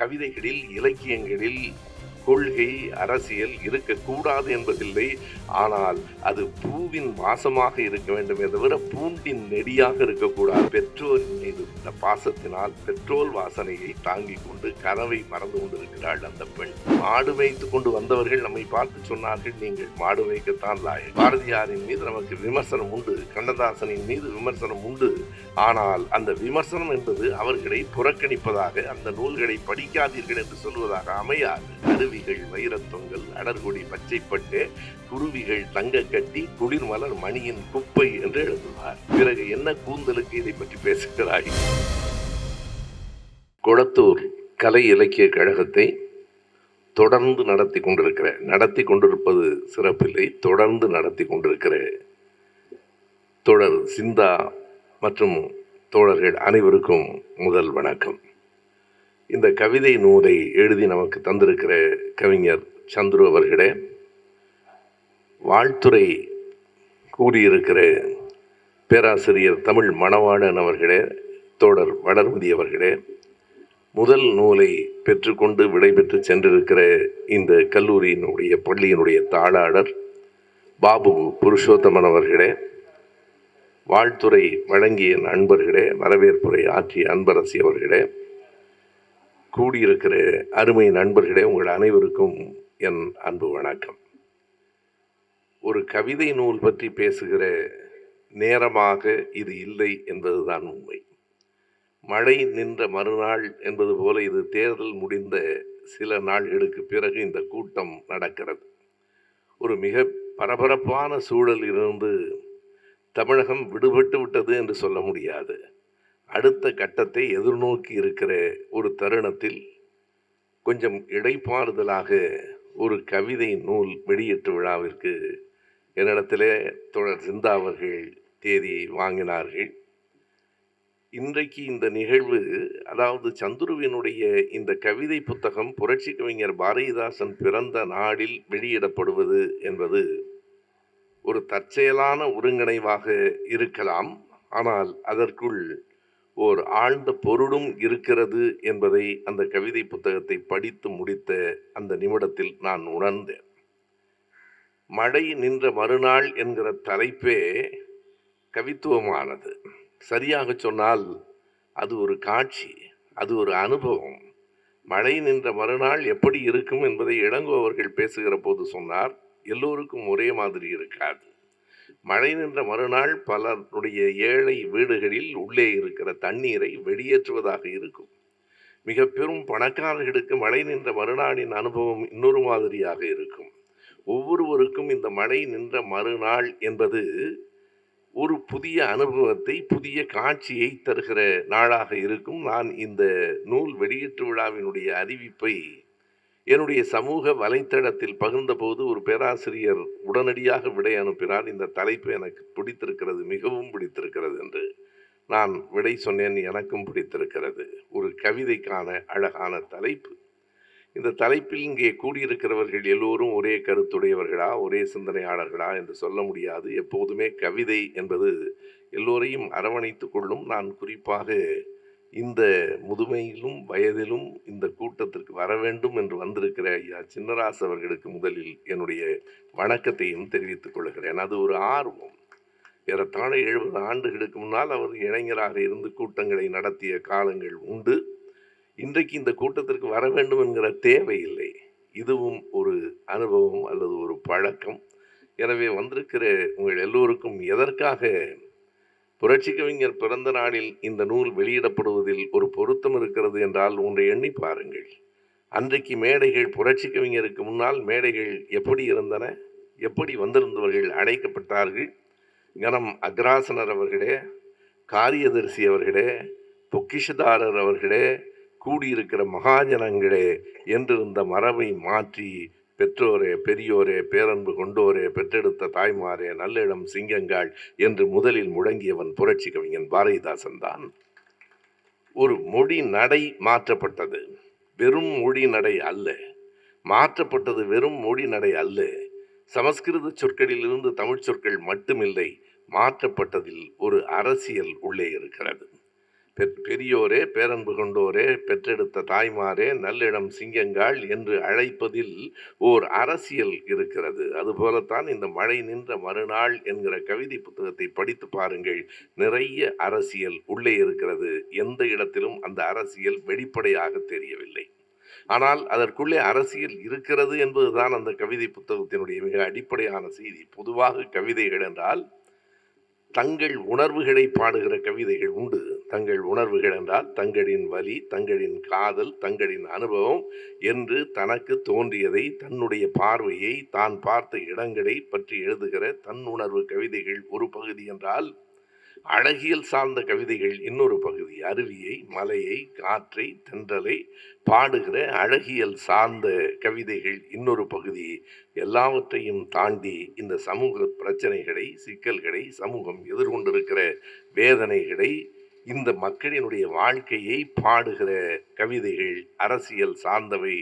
கவிதைகளில், இலக்கியங்களில் கொள்கை, அரசியல் இருக்கக்கூடாது என்பதில்லை. ஆனால் அது பூவின் வாசமாக இருக்க வேண்டுமே தவிர பூண்டின் நெடியாக இருக்கக்கூடாது. பெற்றோரின் மீது இந்த பாசத்தினால் பெட்ரோல் வாசனையை தாங்கிக் கொண்டு கனவை மறந்து கொண்டிருக்கிறாள் அந்த பெண். மாடு வைத்துக் கொண்டு வந்தவர்கள் நம்மை பார்த்து சொன்னார்கள், நீங்கள் மாடு வைக்கத்தான் லாயக். பாரதியாரின் மீது நமக்கு விமர்சனம் உண்டு, கண்ணதாசனின் மீது விமர்சனம் உண்டு. ஆனால் அந்த விமர்சனம் என்பது அவர்களை புறக்கணிப்பதாக, அந்த நூல்களை படிக்காதீர்கள் என்று சொல்வதாக அமையாது. அருவிகள் வைரத்தொங்கல், அடர்கொடி பச்சைப்பட்டு, குருவிகள் தங்க கட்டி, குளிர்மலர் மணியின் குப்பை என்று எழுதுவார். பிறகு என்ன கூந்தலுக்கு இதை பற்றி பேசுகிறாய்? கொளத்தூர் கலை இலக்கிய கழகத்தை தொடர்ந்து நடத்தி கொண்டிருப்பது சிறப்பில்லை, தொடர்ந்து நடத்தி கொண்டிருக்கிற தோழர் சிந்தா மற்றும் தோழர்கள் அனைவருக்கும் முதல் வணக்கம். இந்த கவிதை நூலை எழுதி நமக்கு தந்திருக்கிற கவிஞர் சந்துரு அவர்களே, வாழ்த்துறை கூறியிருக்கிற பேராசிரியர் தமிழ் மணவாளன் அவர்களே, தோழர் வளர்மதி அவர்களே, முதல் நூலை பெற்றுக்கொண்டு விடைபெற்று சென்றிருக்கிற இந்த கல்லூரியினுடைய பள்ளியினுடைய தாளாளர் பாபு புருஷோத்தமன் அவர்களே, வாழ்த்துறை வழங்கிய நண்பர்களே, வரவேற்புரை ஆற்றிய அன்பரசி அவர்களே, கூடியிருக்கிற அருமை நண்பர்களே, உங்கள் அனைவருக்கும் என் அன்பு வணக்கம். ஒரு கவிதை நூல் பற்றி பேசுகிற நேரமாக இது இல்லை என்பதுதான் உண்மை. மழை நின்ற மறுநாள் என்பது போல இது தேர்தல் முடிந்த சில நாள்களுக்கு பிறகு இந்த கூட்டம் நடக்கிறது. ஒரு மிக பரபரப்பான சூழல் இருந்து தமிழகம் விடுபட்டு விட்டது என்று சொல்ல முடியாது. அடுத்த கட்டத்தை எதிர்நோக்கி இருக்கிற ஒரு தருணத்தில் கொஞ்சம் இடைப்பாறுதலாக ஒரு கவிதை நூல் வெளியீட்டு விழாவிற்கு என்னிடத்திலே தோழர் சிந்தா அவர்கள் தேதியை வாங்கினார்கள். இன்றைக்கு இந்த நிகழ்வு, அதாவது சந்துருவினுடைய இந்த கவிதை புத்தகம் புரட்சி கவிஞர் பாரதிதாசன் பிறந்த நாளில் வெளியிடப்படுவது என்பது ஒரு தற்செயலான ஒருங்கிணைவாக இருக்கலாம். ஆனால் அதற்குள் ஓர் ஆழ்ந்த பொருளும் இருக்கிறது என்பதை அந்த கவிதை புத்தகத்தை படித்து முடித்த அந்த நிமிடத்தில் நான் உணர்ந்தேன். மழை நின்ற மறுநாள் என்கிற தலைப்பே கவித்துவமானது. சரியாக சொன்னால் அது ஒரு காட்சி, அது ஒரு அனுபவம். மழை நின்ற மறுநாள் எப்படி இருக்கும் என்பதை இளங்கோ அவர்கள் பேசுகிற போது சொன்னார், எல்லோருக்கும் ஒரே மாதிரி இருக்காது. மழை நின்ற மறுநாள் பலருடைய ஏழை வீடுகளில் உள்ளே இருக்கிற தண்ணீரை வெளியேற்றுவதாக இருக்கும். மிக பெரும் பணக்காரர்களுக்கு மழை நின்ற மறுநாளின் அனுபவம் இன்னொரு மாதிரியாக இருக்கும். ஒவ்வொருவருக்கும் இந்த மழை நின்ற மறுநாள் என்பது ஒரு புதிய அனுபவத்தை, புதிய காட்சியை தருகிற நாளாக இருக்கும். நான் இந்த நூல் வெளியீட்டு விழாவினுடைய அறிவிப்பை என்னுடைய சமூக வலைத்தளத்தில் பகிர்ந்தபோது ஒரு பேராசிரியர் உடனடியாக விடை அனுப்பினார், இந்த தலைப்பு எனக்கு பிடித்திருக்கிறது, மிகவும் பிடித்திருக்கிறது என்று. நான் விடை சொன்னேன், எனக்கும் பிடித்திருக்கிறது. ஒரு கவிதைக்கான அழகான தலைப்பு. இந்த தலைப்பில் இங்கே கூடியிருக்கிறவர்கள் எல்லோரும் ஒரே கருத்துடையவர்களா, ஒரே சிந்தனையாளர்களா என்று சொல்ல முடியாது. எப்போதுமே கவிதை என்பது எல்லோரையும் அரவணைத்து கொள்ளும். நான் குறிப்பாக இந்த முதுமையிலும் வயதிலும் இந்த கூட்டத்திற்கு வர வேண்டும் என்று வந்திருக்கிற ஐயா சின்னராசு அவர்களுக்கு முதலில் என்னுடைய வணக்கத்தையும் தெரிவித்துக் கொள்கிறேன். அது ஒரு ஆர்வம். ஏறத்தாழ 70 ஆண்டுகளுக்கு முன்னால் அவர் இளைஞராக இருந்து கூட்டங்களை நடத்திய காலங்கள் உண்டு. இன்றைக்கு இந்த கூட்டத்திற்கு வர வேண்டும் என்கிற தேவையில்லை. இதுவும் ஒரு அனுபவம் அல்லது ஒரு பழக்கம். எனவே வந்திருக்கிற உங்கள் எல்லோருக்கும் எதற்காக புரட்சி கவிஞர் பிறந்த நாளில் இந்த நூல் வெளியிடப்படுவதில் ஒரு பொருத்தம் இருக்கிறது என்றால் ஒன்றை எண்ணி பாருங்கள். அன்றைக்கு மேடைகள், புரட்சி கவிஞருக்கு முன்னால் மேடைகள் எப்படி இருந்தன, எப்படி வந்திருந்தவர்கள் அழைக்கப்பட்டார்கள். கனம் அக்ராசனர் அவர்களே, காரியதர்சி அவர்களே, பொக்கிஷதாரர் அவர்களே, கூடியிருக்கிற மகாஜனங்களே என்றிருந்த மரபை மாற்றி பெற்றோரே, பெரியோரே, பேரன்பு கொண்டோரே, பெற்றெடுத்த தாய்மாரே, நல்லிடம் சிங்கங்கள் என்று முதலில் முழங்கியவன் புரட்சி கவிஞன் பாரதிதாசன் தான். ஒரு மொழி நடை மாற்றப்பட்டது, வெறும் மொழி நடை அல்ல. மாற்றப்பட்டது வெறும் மொழி நடை அல்ல. சமஸ்கிருத சொற்களில் இருந்து தமிழ் சொற்கள் மட்டுமில்லை, மாற்றப்பட்டதில் ஒரு அரசியல் உள்ளே இருக்கிறது. பெரியோரே, பேரன்பு கொண்டோரே, பெற்றெடுத்த தாய்மாரே, நல்லிளம் சிங்கங்கள் என்று அழைப்பதில் ஓர் அரசியல் இருக்கிறது. அதுபோலத்தான் இந்த மழை நின்ற மறுநாள் என்கிற கவிதை புத்தகத்தை படித்து பாருங்கள். நிறைய அரசியல் உள்ளே இருக்கிறது. எந்த இடத்திலும் அந்த அரசியல் வெளிப்படையாக தெரியவில்லை. ஆனால் அதற்குள்ளே அரசியல் இருக்கிறது என்பதுதான் அந்த கவிதை புத்தகத்தினுடைய மிக அடிப்படையான செய்தி. பொதுவாக கவிதைகள் என்றால் தங்கள் உணர்வுகளை பாடுகிற கவிதைகள் உண்டு. தங்கள் உணர்வுகள் என்றால் தங்களின் வலி, தங்களின் காதல், தங்களின் அனுபவம் என்று தனக்கு தோன்றியதை, தன்னுடைய பார்வையை, தான் பார்த்த இடங்களை பற்றி எழுதுகிற தன்னுணர்வு கவிதைகள் ஒரு பகுதி என்றால், அழகியல் சார்ந்த கவிதைகள் இன்னொரு பகுதி. அருவியை, மலையை, காற்றை, தென்றலை பாடுகிற அழகியல் சார்ந்த கவிதைகள் இன்னொரு பகுதி. எல்லாவற்றையும் தாண்டி இந்த சமூக பிரச்சனைகளை, சிக்கல்களை, சமூகம் எதிர்கொண்டிருக்கிற வேதனைகளை, இந்த மக்களினுடைய வாழ்க்கையை பாடுகிற கவிதைகள் அரசியல் சார்ந்தவை.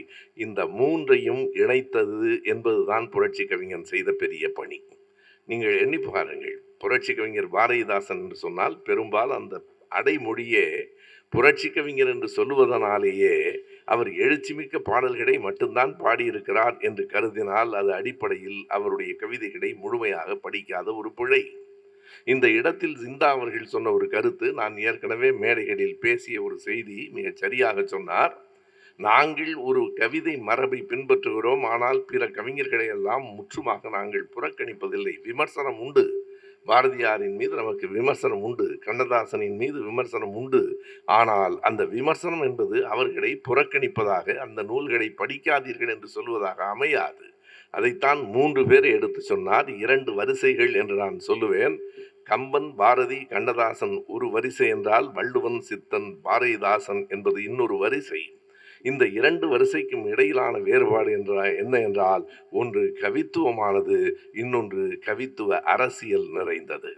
இந்த மூன்றையும் இணைத்தது என்பதுதான் புரட்சி கவிஞன் செய்த பெரிய பணி. நீங்கள் எண்ணி பாருங்கள். புரட்சி கவிஞர் பாரதிதாசன் என்று சொன்னால் பெரும்பாலும் அந்த அடைமொழியே புரட்சி கவிஞர் என்று சொல்லுவதனாலேயே அவர் எழுச்சிமிக்க பாடல்களை மட்டும்தான் பாடியிருக்கிறார் என்று கருதினால் அது அடிப்படையில் அவருடைய கவிதைகளை முழுமையாக படிக்காத ஒரு பிழை. இந்த இடத்தில் ஜிந்தா அவர்கள் சொன்ன ஒரு கருத்து, நான் ஏற்கனவே மேடைகளில் பேசிய ஒரு செய்தி மிகச் சரியாக சொன்னார். நாங்கள் ஒரு கவிதை மரபை பின்பற்றுகிறோம், ஆனால் பிற கவிஞர்களை எல்லாம் முற்றுமாக நாங்கள் புறக்கணிப்பதில்லை. விமர்சனம் உண்டு. பாரதியாரின் மீது நமக்கு விமர்சனம் உண்டு, கண்ணதாசனின் மீது விமர்சனம் உண்டு. ஆனால் அந்த விமர்சனம் என்பது அவர்களை புறக்கணிப்பதாக, அந்த நூல்களை படிக்காதீர்கள் என்று சொல்வதாக அமையாது. அதைத்தான் 3 பேரை எடுத்து சொன்னார். 2 வரிசைகள் என்று நான் சொல்லுவேன். கம்பன், பாரதி, கண்ணதாசன் ஒரு வரிசை என்றால், வள்ளுவன், சித்தன், பாரதிதாசன் என்பது இன்னொரு வரிசை. இந்த 2 வரிசைக்கும் இடையிலான வேறுபாடு என்ன என்றால், ஒன்று கவித்துவமானது, இன்னொன்று கவித்துவ அரசியல் நிறைந்தது.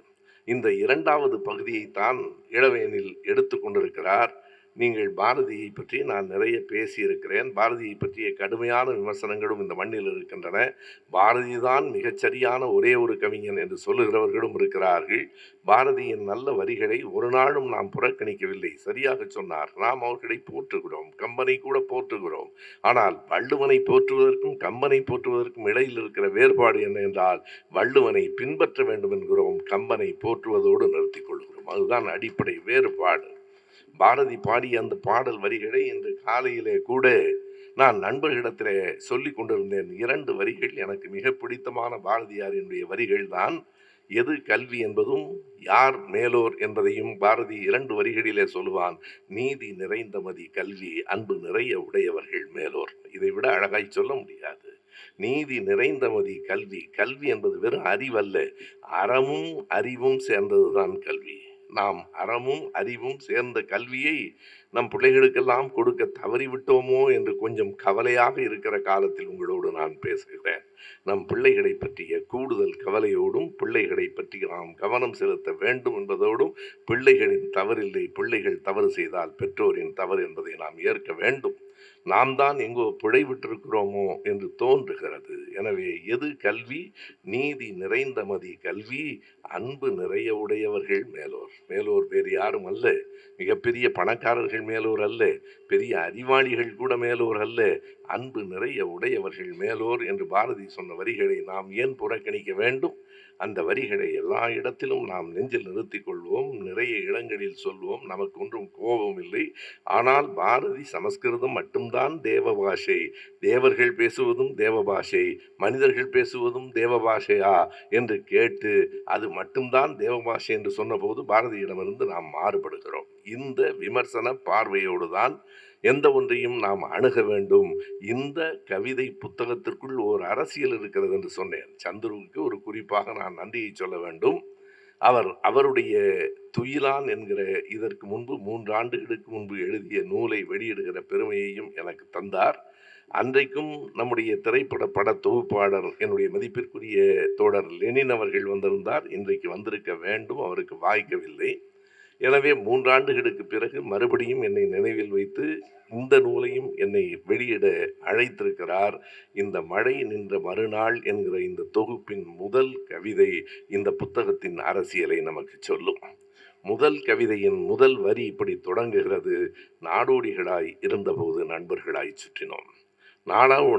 இந்த 2வது பகுதியைத்தான் இளவேனில் எடுத்து கொண்டிருக்கிறார். நீங்கள் பாரதியை பற்றி நான் நிறைய பேசியிருக்கிறேன். பாரதியை பற்றிய கடுமையான விமர்சனங்களும் இந்த மண்ணில் இருக்கின்றன. பாரதிதான் மிகச்சரியான ஒரே ஒரு கவிஞன் என்று சொல்லுகிறவர்களும் இருக்கிறார்கள். பாரதியின் நல்ல வரிகளை ஒரு நாளும் நாம் புறக்கணிக்கவில்லை. சரியாக சொன்னார். நாம் அவர்களை போற்றுகிறோம், கம்பனை கூட போற்றுகிறோம். ஆனால் வள்ளுவனை போற்றுவதற்கும் கம்பனை போற்றுவதற்கும் இடையில் இருக்கிற வேறுபாடு என்ன என்றால், வள்ளுவனை பின்பற்ற வேண்டும் என்கிறோம், கம்பனை போற்றுவதோடு நிறுத்திக் கொள்கிறோம். அதுதான் அடிப்படை வேறுபாடு. பாரதி பாடிய அந்த பாடல் வரிகளை இன்று காலையிலே கூட நான் நண்பர்களிடத்திலே சொல்லிக் கொண்டிருந்தேன். 2 வரிகள் எனக்கு மிக பிடித்தமான பாரதியாரினுடைய வரிகள் தான். எது கல்வி என்பதும் யார் மேலோர் என்பதையும் பாரதி 2 வரிகளிலே சொல்லுவான். நீதி நிறைந்த மதி கல்வி, அன்பு நிறைய உடையவர்கள் மேலோர். இதை விட அழகாய் சொல்ல முடியாது. நீதி நிறைந்த மதி கல்வி. கல்வி என்பது வெறும் அறிவல்ல, அறமும் அறிவும் சேர்ந்ததுதான் கல்வி. நாம் அறமும் அறிவும் சேர்ந்த கல்வியை நம் பிள்ளைகளுக்கெல்லாம் கொடுக்க தவறிவிட்டோமோ என்று கொஞ்சம் கவலையாக இருக்கிற காலத்தில் உங்களோடு நான் பேசுகிறேன். நம் பிள்ளைகளை பற்றிய கூடுதல் கவலையோடும், பிள்ளைகளை பற்றி நாம் கவனம் செலுத்த வேண்டும் என்பதோடும், பிள்ளைகளின் தவறில்லை, பிள்ளைகள் தவறு செய்தால் பெற்றோரின் தவறு என்பதை நாம் ஏற்க வேண்டும். நாம் தான் எங்கோ பிழை விட்டிருக்கிறோமோ என்று தோன்றுகிறது. எனவே எது கல்வி? நீதி நிறைந்த மதி கல்வி, அன்பு நிறைய உடையவர்கள் மேலோர். மேலோர் வேறு யாரும் அல்ல. மிகப்பெரிய பணக்காரர்கள் மேலோர் அல்ல, பெரிய அறிவாளிகள் கூட மேலோர் அல்ல. அன்பு நிறைய உடையவர்கள் மேலோர் என்று பாரதி சொன்ன வரிகளை நாம் ஏன் புறக்கணிக்க வேண்டும்? அந்த வரிகளை எல்லா இடத்திலும் நாம் நெஞ்சில் நிறுத்திக் கொள்வோம். நிறைய இடங்களில் சொல்வோம். நமக்கு ஒன்றும் கோபம் இல்லை. ஆனால் பாரதி சமஸ்கிருதம் மட்டும்தான் தேவ பாஷை, தேவர்கள் பேசுவதும் தேவ பாஷை, மனிதர்கள் பேசுவதும் தேவ பாஷையா என்று கேட்டு அது மட்டும்தான் தேவ பாஷை என்று சொன்னபோது பாரதியிடமிருந்து நாம் மாறுபடுகிறோம். இந்த விமர்சன பார்வையோடு தான் எந்த ஒன்றையும் நாம் அணுக வேண்டும். இந்த கவிதை புத்தகத்திற்குள் ஒரு அரசியல் இருக்கிறது என்று சொன்னேன். சந்துருவுக்கு ஒரு குறிப்பாக நான் நன்றியை சொல்ல வேண்டும். அவருடைய துயிலான் என்கிற இதற்கு முன்பு 3 ஆண்டுகளுக்கு முன்பு எழுதிய நூலை வெளியிடுகிற பெருமையையும் எனக்கு தந்தார். அன்றைக்கும் நம்முடைய திரைப்பட பட தொகுப்பாளர் என்னுடைய மதிப்பிற்குரிய தோழர் லெனின் அவர்கள் வந்திருந்தார். இன்றைக்கு வந்திருக்க வேண்டும், அவருக்கு வாய்க்கவில்லை. எனவே 3 ஆண்டுகளுக்கு பிறகு மறுபடியும் என்னை நினைவில் வைத்து இந்த நூலையும் என்னை வெளியிட அழைத்திருக்கிறார். இந்த மழை நின்ற மறுநாள் என்கிற இந்த தொகுப்பின் முதல் கவிதை இந்த புத்தகத்தின் அரசியலை நமக்கு சொல்லும். முதல் கவிதையின் முதல் வரி இப்படி தொடங்குகிறது. நாடோடிகளாய் இருந்தபோது நண்பர்களாய் சுற்றினோம்.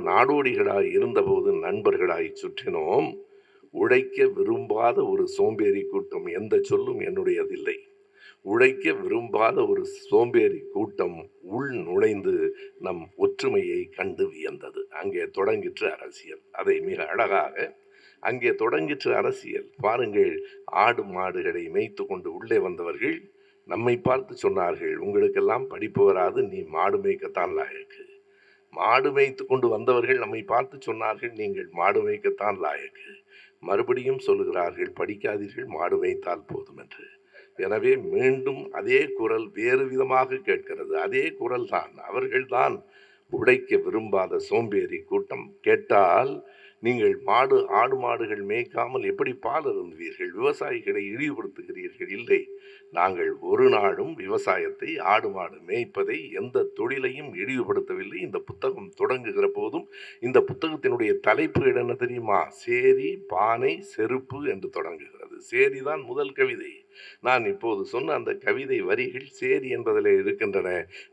நாடோடிகளாய் இருந்தபோது நண்பர்களாய் சுற்றினோம். உழைக்க விரும்பாத ஒரு சோம்பேறி கூட்டம், எந்த சொல்லும் என்னுடையதில்லை. உழைக்க விரும்பாத ஒரு சோம்பேறி கூட்டம் உள் நுழைந்து நம் ஒற்றுமையை கண்டு வியந்தது. அங்கே தொடங்கிற்று அரசியல். அதை மிக அழகாக அங்கே தொடங்கிற்று அரசியல். பாருங்கள், ஆடு மாடுகளை மேய்த்து கொண்டு உள்ளே வந்தவர்கள் நம்மை பார்த்து சொன்னார்கள், உங்களுக்கெல்லாம் படிப்பு வராது, நீ மாடு மேய்க்கத்தான் லாயக்கு. மாடு மேய்த்து கொண்டு வந்தவர்கள் நம்மை பார்த்து சொன்னார்கள், நீங்கள் மாடு மேய்க்கத்தான் லாயக்கு. மறுபடியும் சொல்லுகிறார்கள், படிக்காதீர்கள், மாடு மேய்த்தால் போதும் என்று. எனவே மீண்டும் அதே குரல் வேறு விதமாக கேட்கிறது. அதே குரல் தான். அவர்கள்தான் உழைக்க விரும்பாத சோம்பேறி கூட்டம். கேட்டால், நீங்கள் ஆடு மாடுகள் மேய்க்காமல் எப்படி பால் அருந்துவீர்கள்? விவசாயிகளை இழிவுபடுத்துகிறீர்கள். இல்லை, நாங்கள் ஒரு நாளும் விவசாயத்தை, ஆடு மாடு மேய்ப்பதை, எந்த தொழிலையும் இழிவுபடுத்தவில்லை. இந்த புத்தகம் தொடங்குகிற போதும் இந்த புத்தகத்தினுடைய தலைப்பு என்ன தெரியுமா? சேரி, பானை, செருப்பு என்று தொடங்குகிறது. சேரிதான் முதல் கவிதை. நான் இப்போது சொன்ன அந்த கவிதை வரிகள் சேரி என்பதிலே இருக்கின்றன.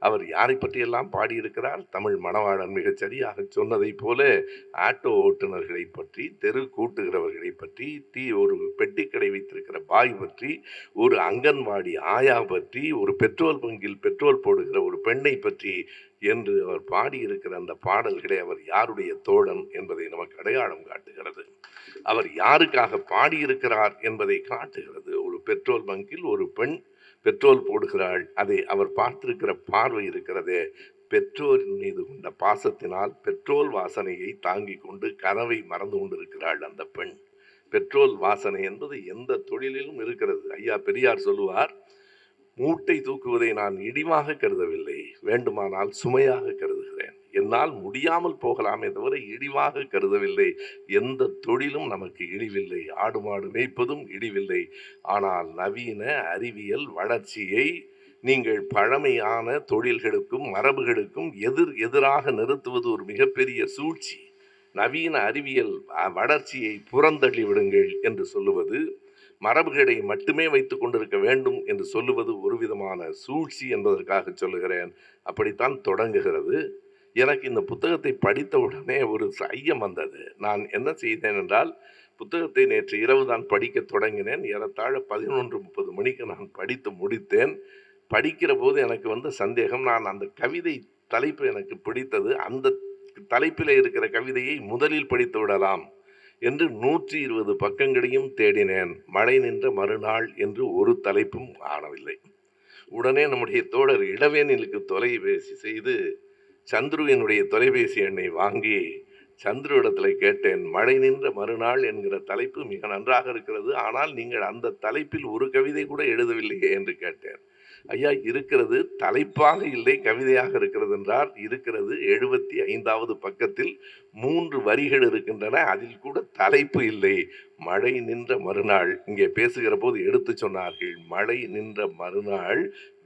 அவர் யாரை பற்றியெல்லாம் பாடியிருக்கிறார்? தமிழ் மணவாளன் மிகச் சரியாக சொன்னதைப் போல ஆட்டோ ஓட்டுநர்களை பற்றி, தெரு கூட்டுகிறவர்களை பற்றி, ஒரு பெட்டிக்கடை வைத்திருக்கிற பாய் பற்றி, ஒரு அங்கன்வாடி ஆயா பற்றி, ஒரு பெட்ரோல் பங்கில் பெட்ரோல் போடுகிற ஒரு பெண்ணை பற்றி என்று அவர் பாடியிருக்கிற அந்த பாடல்களை அவர் யாருடைய தோழன் என்பதை நமக்கு அடையாளம் காட்டுகிறது. அவர் யாருக்காக பாடியிருக்கிறார் என்பதை காட்டுகிறது. ஒரு பெட்ரோல் பங்கில் ஒரு பெண் பெட்ரோல் போடுகிறாள். அதை அவர் பார்த்திருக்கிற பார்வை இருக்கிறதே, பெற்றோரின் மீது கொண்ட பாசத்தினால் பெட்ரோல் வாசனையை தாங்கிக் கொண்டு கனவை மறந்து கொண்டிருக்கிறாள் அந்த பெண். பெட்ரோல் வாசனை என்பது எந்த தொழிலிலும் இருக்கிறது. ஐயா பெரியார் சொல்லுவார், மூட்டை தூக்குவதை நான் இடிமாக கருதவில்லை, வேண்டுமானால் சுமையாக கருதுகிறேன். என்னால் முடியாமல் போகலாமே தவிர இழிவாக கருதவில்லை. எந்த தொழிலும் நமக்கு இழிவில்லை. ஆடு மாடு மேய்ப்பதும் இழிவில்லை. ஆனால் நவீன அறிவியல் வளர்ச்சியை நீங்கள் பழமையான தொழில்களுக்கும் மரபுகளுக்கும் எதிராக நிறுத்துவது ஒரு மிகப்பெரிய சூழ்ச்சி. நவீன அறிவியல் வளர்ச்சியை புறந்தள்ளி விடுங்கள் என்று சொல்லுவது, மரபுகளை மட்டுமே வைத்துக் கொண்டிருக்க வேண்டும் என்று சொல்லுவது ஒரு விதமான சூழ்ச்சி என்பதற்காக சொல்லுகிறேன். அப்படித்தான் தொடங்குகிறது. எனக்கு இந்த புத்தகத்தை படித்தவுடனே ஒரு ஐயம் வந்தது. நான் என்ன செய்தேன் என்றால், புத்தகத்தை நேற்று இரவு தான் படிக்க தொடங்கினேன். ஏறத்தாழ 11:30 மணிக்கு நான் படித்து முடித்தேன். படிக்கிற போது எனக்கு வந்த சந்தேகம், நான் அந்த கவிதை தலைப்பு எனக்கு பிடித்தது. அந்த தலைப்பில் இருக்கிற கவிதையை முதலில் படித்து விடலாம் என்று 120 பக்கங்களையும் தேடினேன். மழை நின்ற மறுநாள் என்று ஒரு தலைப்பும் ஆனவில்லை. உடனே நம்முடைய தோழர் இளவேனிலுக்கு தொலைபேசி செய்து சந்துருவினுடைய தொலைபேசி எண்ணை வாங்கி சந்துருவிடத்தில் கேட்டேன். மழை நின்ற மறுநாள் என்கிற தலைப்பு மிக நன்றாக இருக்கிறது, ஆனால் நீங்கள் அந்த தலைப்பில் ஒரு கவிதை கூட எழுதவில்லையே என்று கேட்டேன். ஐயா, இருக்கிறது, தலைப்பாக இல்லை, கவிதையாக இருக்கிறது என்றார். இருக்கிறது, 75வது பக்கத்தில் 3 வரிகள் இருக்கின்றன, அதில் கூட தலைப்பு இல்லை. மழை நின்ற மறுநாள். இங்கே பேசுகிற போது எடுத்து சொன்னார்கள், மழை நின்ற மறுநாள்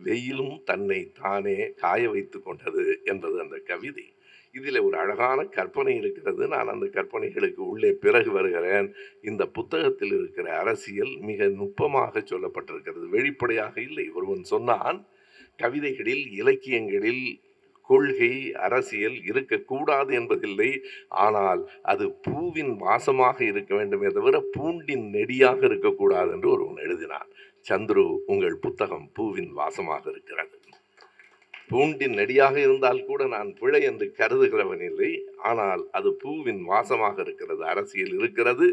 வெயிலும் தன்னை தானே காய வைத்து கொண்டது என்பது அந்த கவிதை. இதில் ஒரு அழகான கற்பனை இருக்கிறது. நான் அந்த கற்பனைகளுக்கு உள்ளே பிறகு வருகிறேன். இந்த புத்தகத்தில் இருக்கிற அரசியல் மிக நுட்பமாக சொல்லப்பட்டிருக்கிறது, வெளிப்படையாக இல்லை. ஒருவன் சொன்னான், கவிதைகளில், இலக்கியங்களில் கொள்கை, அரசியல் இருக்கக்கூடாது என்பதில்லை, ஆனால் அது பூவின் வாசமாக இருக்க வேண்டுமே தவிர பூண்டின் நெடியாக இருக்கக்கூடாது என்று ஒருவன் எழுதினான். சந்துரு, உங்கள் புத்தகம் பூவின் வாசமாக இருக்கிறது. பூண்டின் நெடியாக இருந்தால் கூட நான் பிழை என்று கருதுகிறவன் இல்லை, ஆனால் அது பூவின் வாசமாக இருக்கிறது. அரசியல் இருக்கிறது,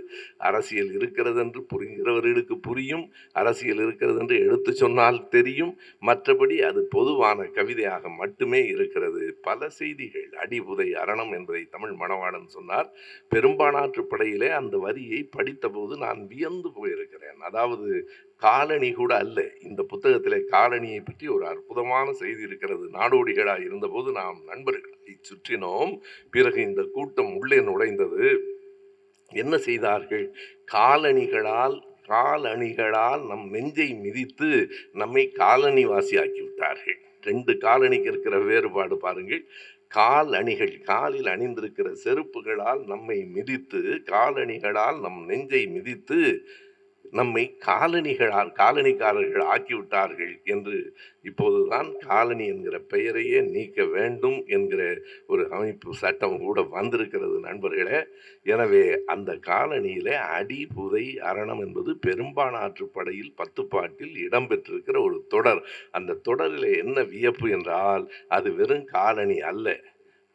அரசியல் இருக்கிறது என்று புரிகிறவர்களுக்கு புரியும், அரசியல் இருக்கிறது என்று எடுத்து சொன்னால் தெரியும். மற்றபடி அது பொதுவான கவிதையாக மட்டுமே இருக்கிறது. பல செய்திகள், அடிபுதை அரணம் என்பதை தமிழ் மணவாளன் சொன்னார். பெரும்பானாற்று படையிலே அந்த வரியை படித்த போது நான் வியந்து போயிருக்கிறேன். அதாவது காலணி கூட அல்ல. இந்த புத்தகத்திலே காலணியை பற்றி ஒரு அற்புதமான செய்தி இருக்கிறது. நாடோடிகளாய் இருந்தபோது நாம் நண்பர்களை சுற்றினோம். பிறகு இந்த கூட்டம் உள்ளே நுழைந்தது. என்ன செய்தார்கள்? காலணிகளால் நம் நெஞ்சை மிதித்து நம்மை காலனி வாசியாக்கி விட்டார்கள். 2 காலணிக்கு இருக்கிற வேறுபாடு பாருங்கள். கால் அணிகள், காலில் அணிந்திருக்கிற செருப்புகளால் நம்மை மிதித்து, காலணிகளால் நம் நெஞ்சை மிதித்து நம்மை காலனிக்காரர்கள் ஆக்கிவிட்டார்கள் என்று இப்போதுதான் காலனி என்கிற பெயரையே நீக்க வேண்டும் என்கிற ஒரு அமைப்பு சட்டம் கூட வந்திருக்கிறது நண்பர்களே. எனவே அந்த காலனியிலே அடி புதை அரணம் என்பது பெரும்பானாற்றுப் படையில் 10 பாட்டில் இடம்பெற்றிருக்கிற ஒரு தொடர். அந்த தொடரிலே என்ன வியப்பு என்றால், அது வெறும் காலனி அல்ல.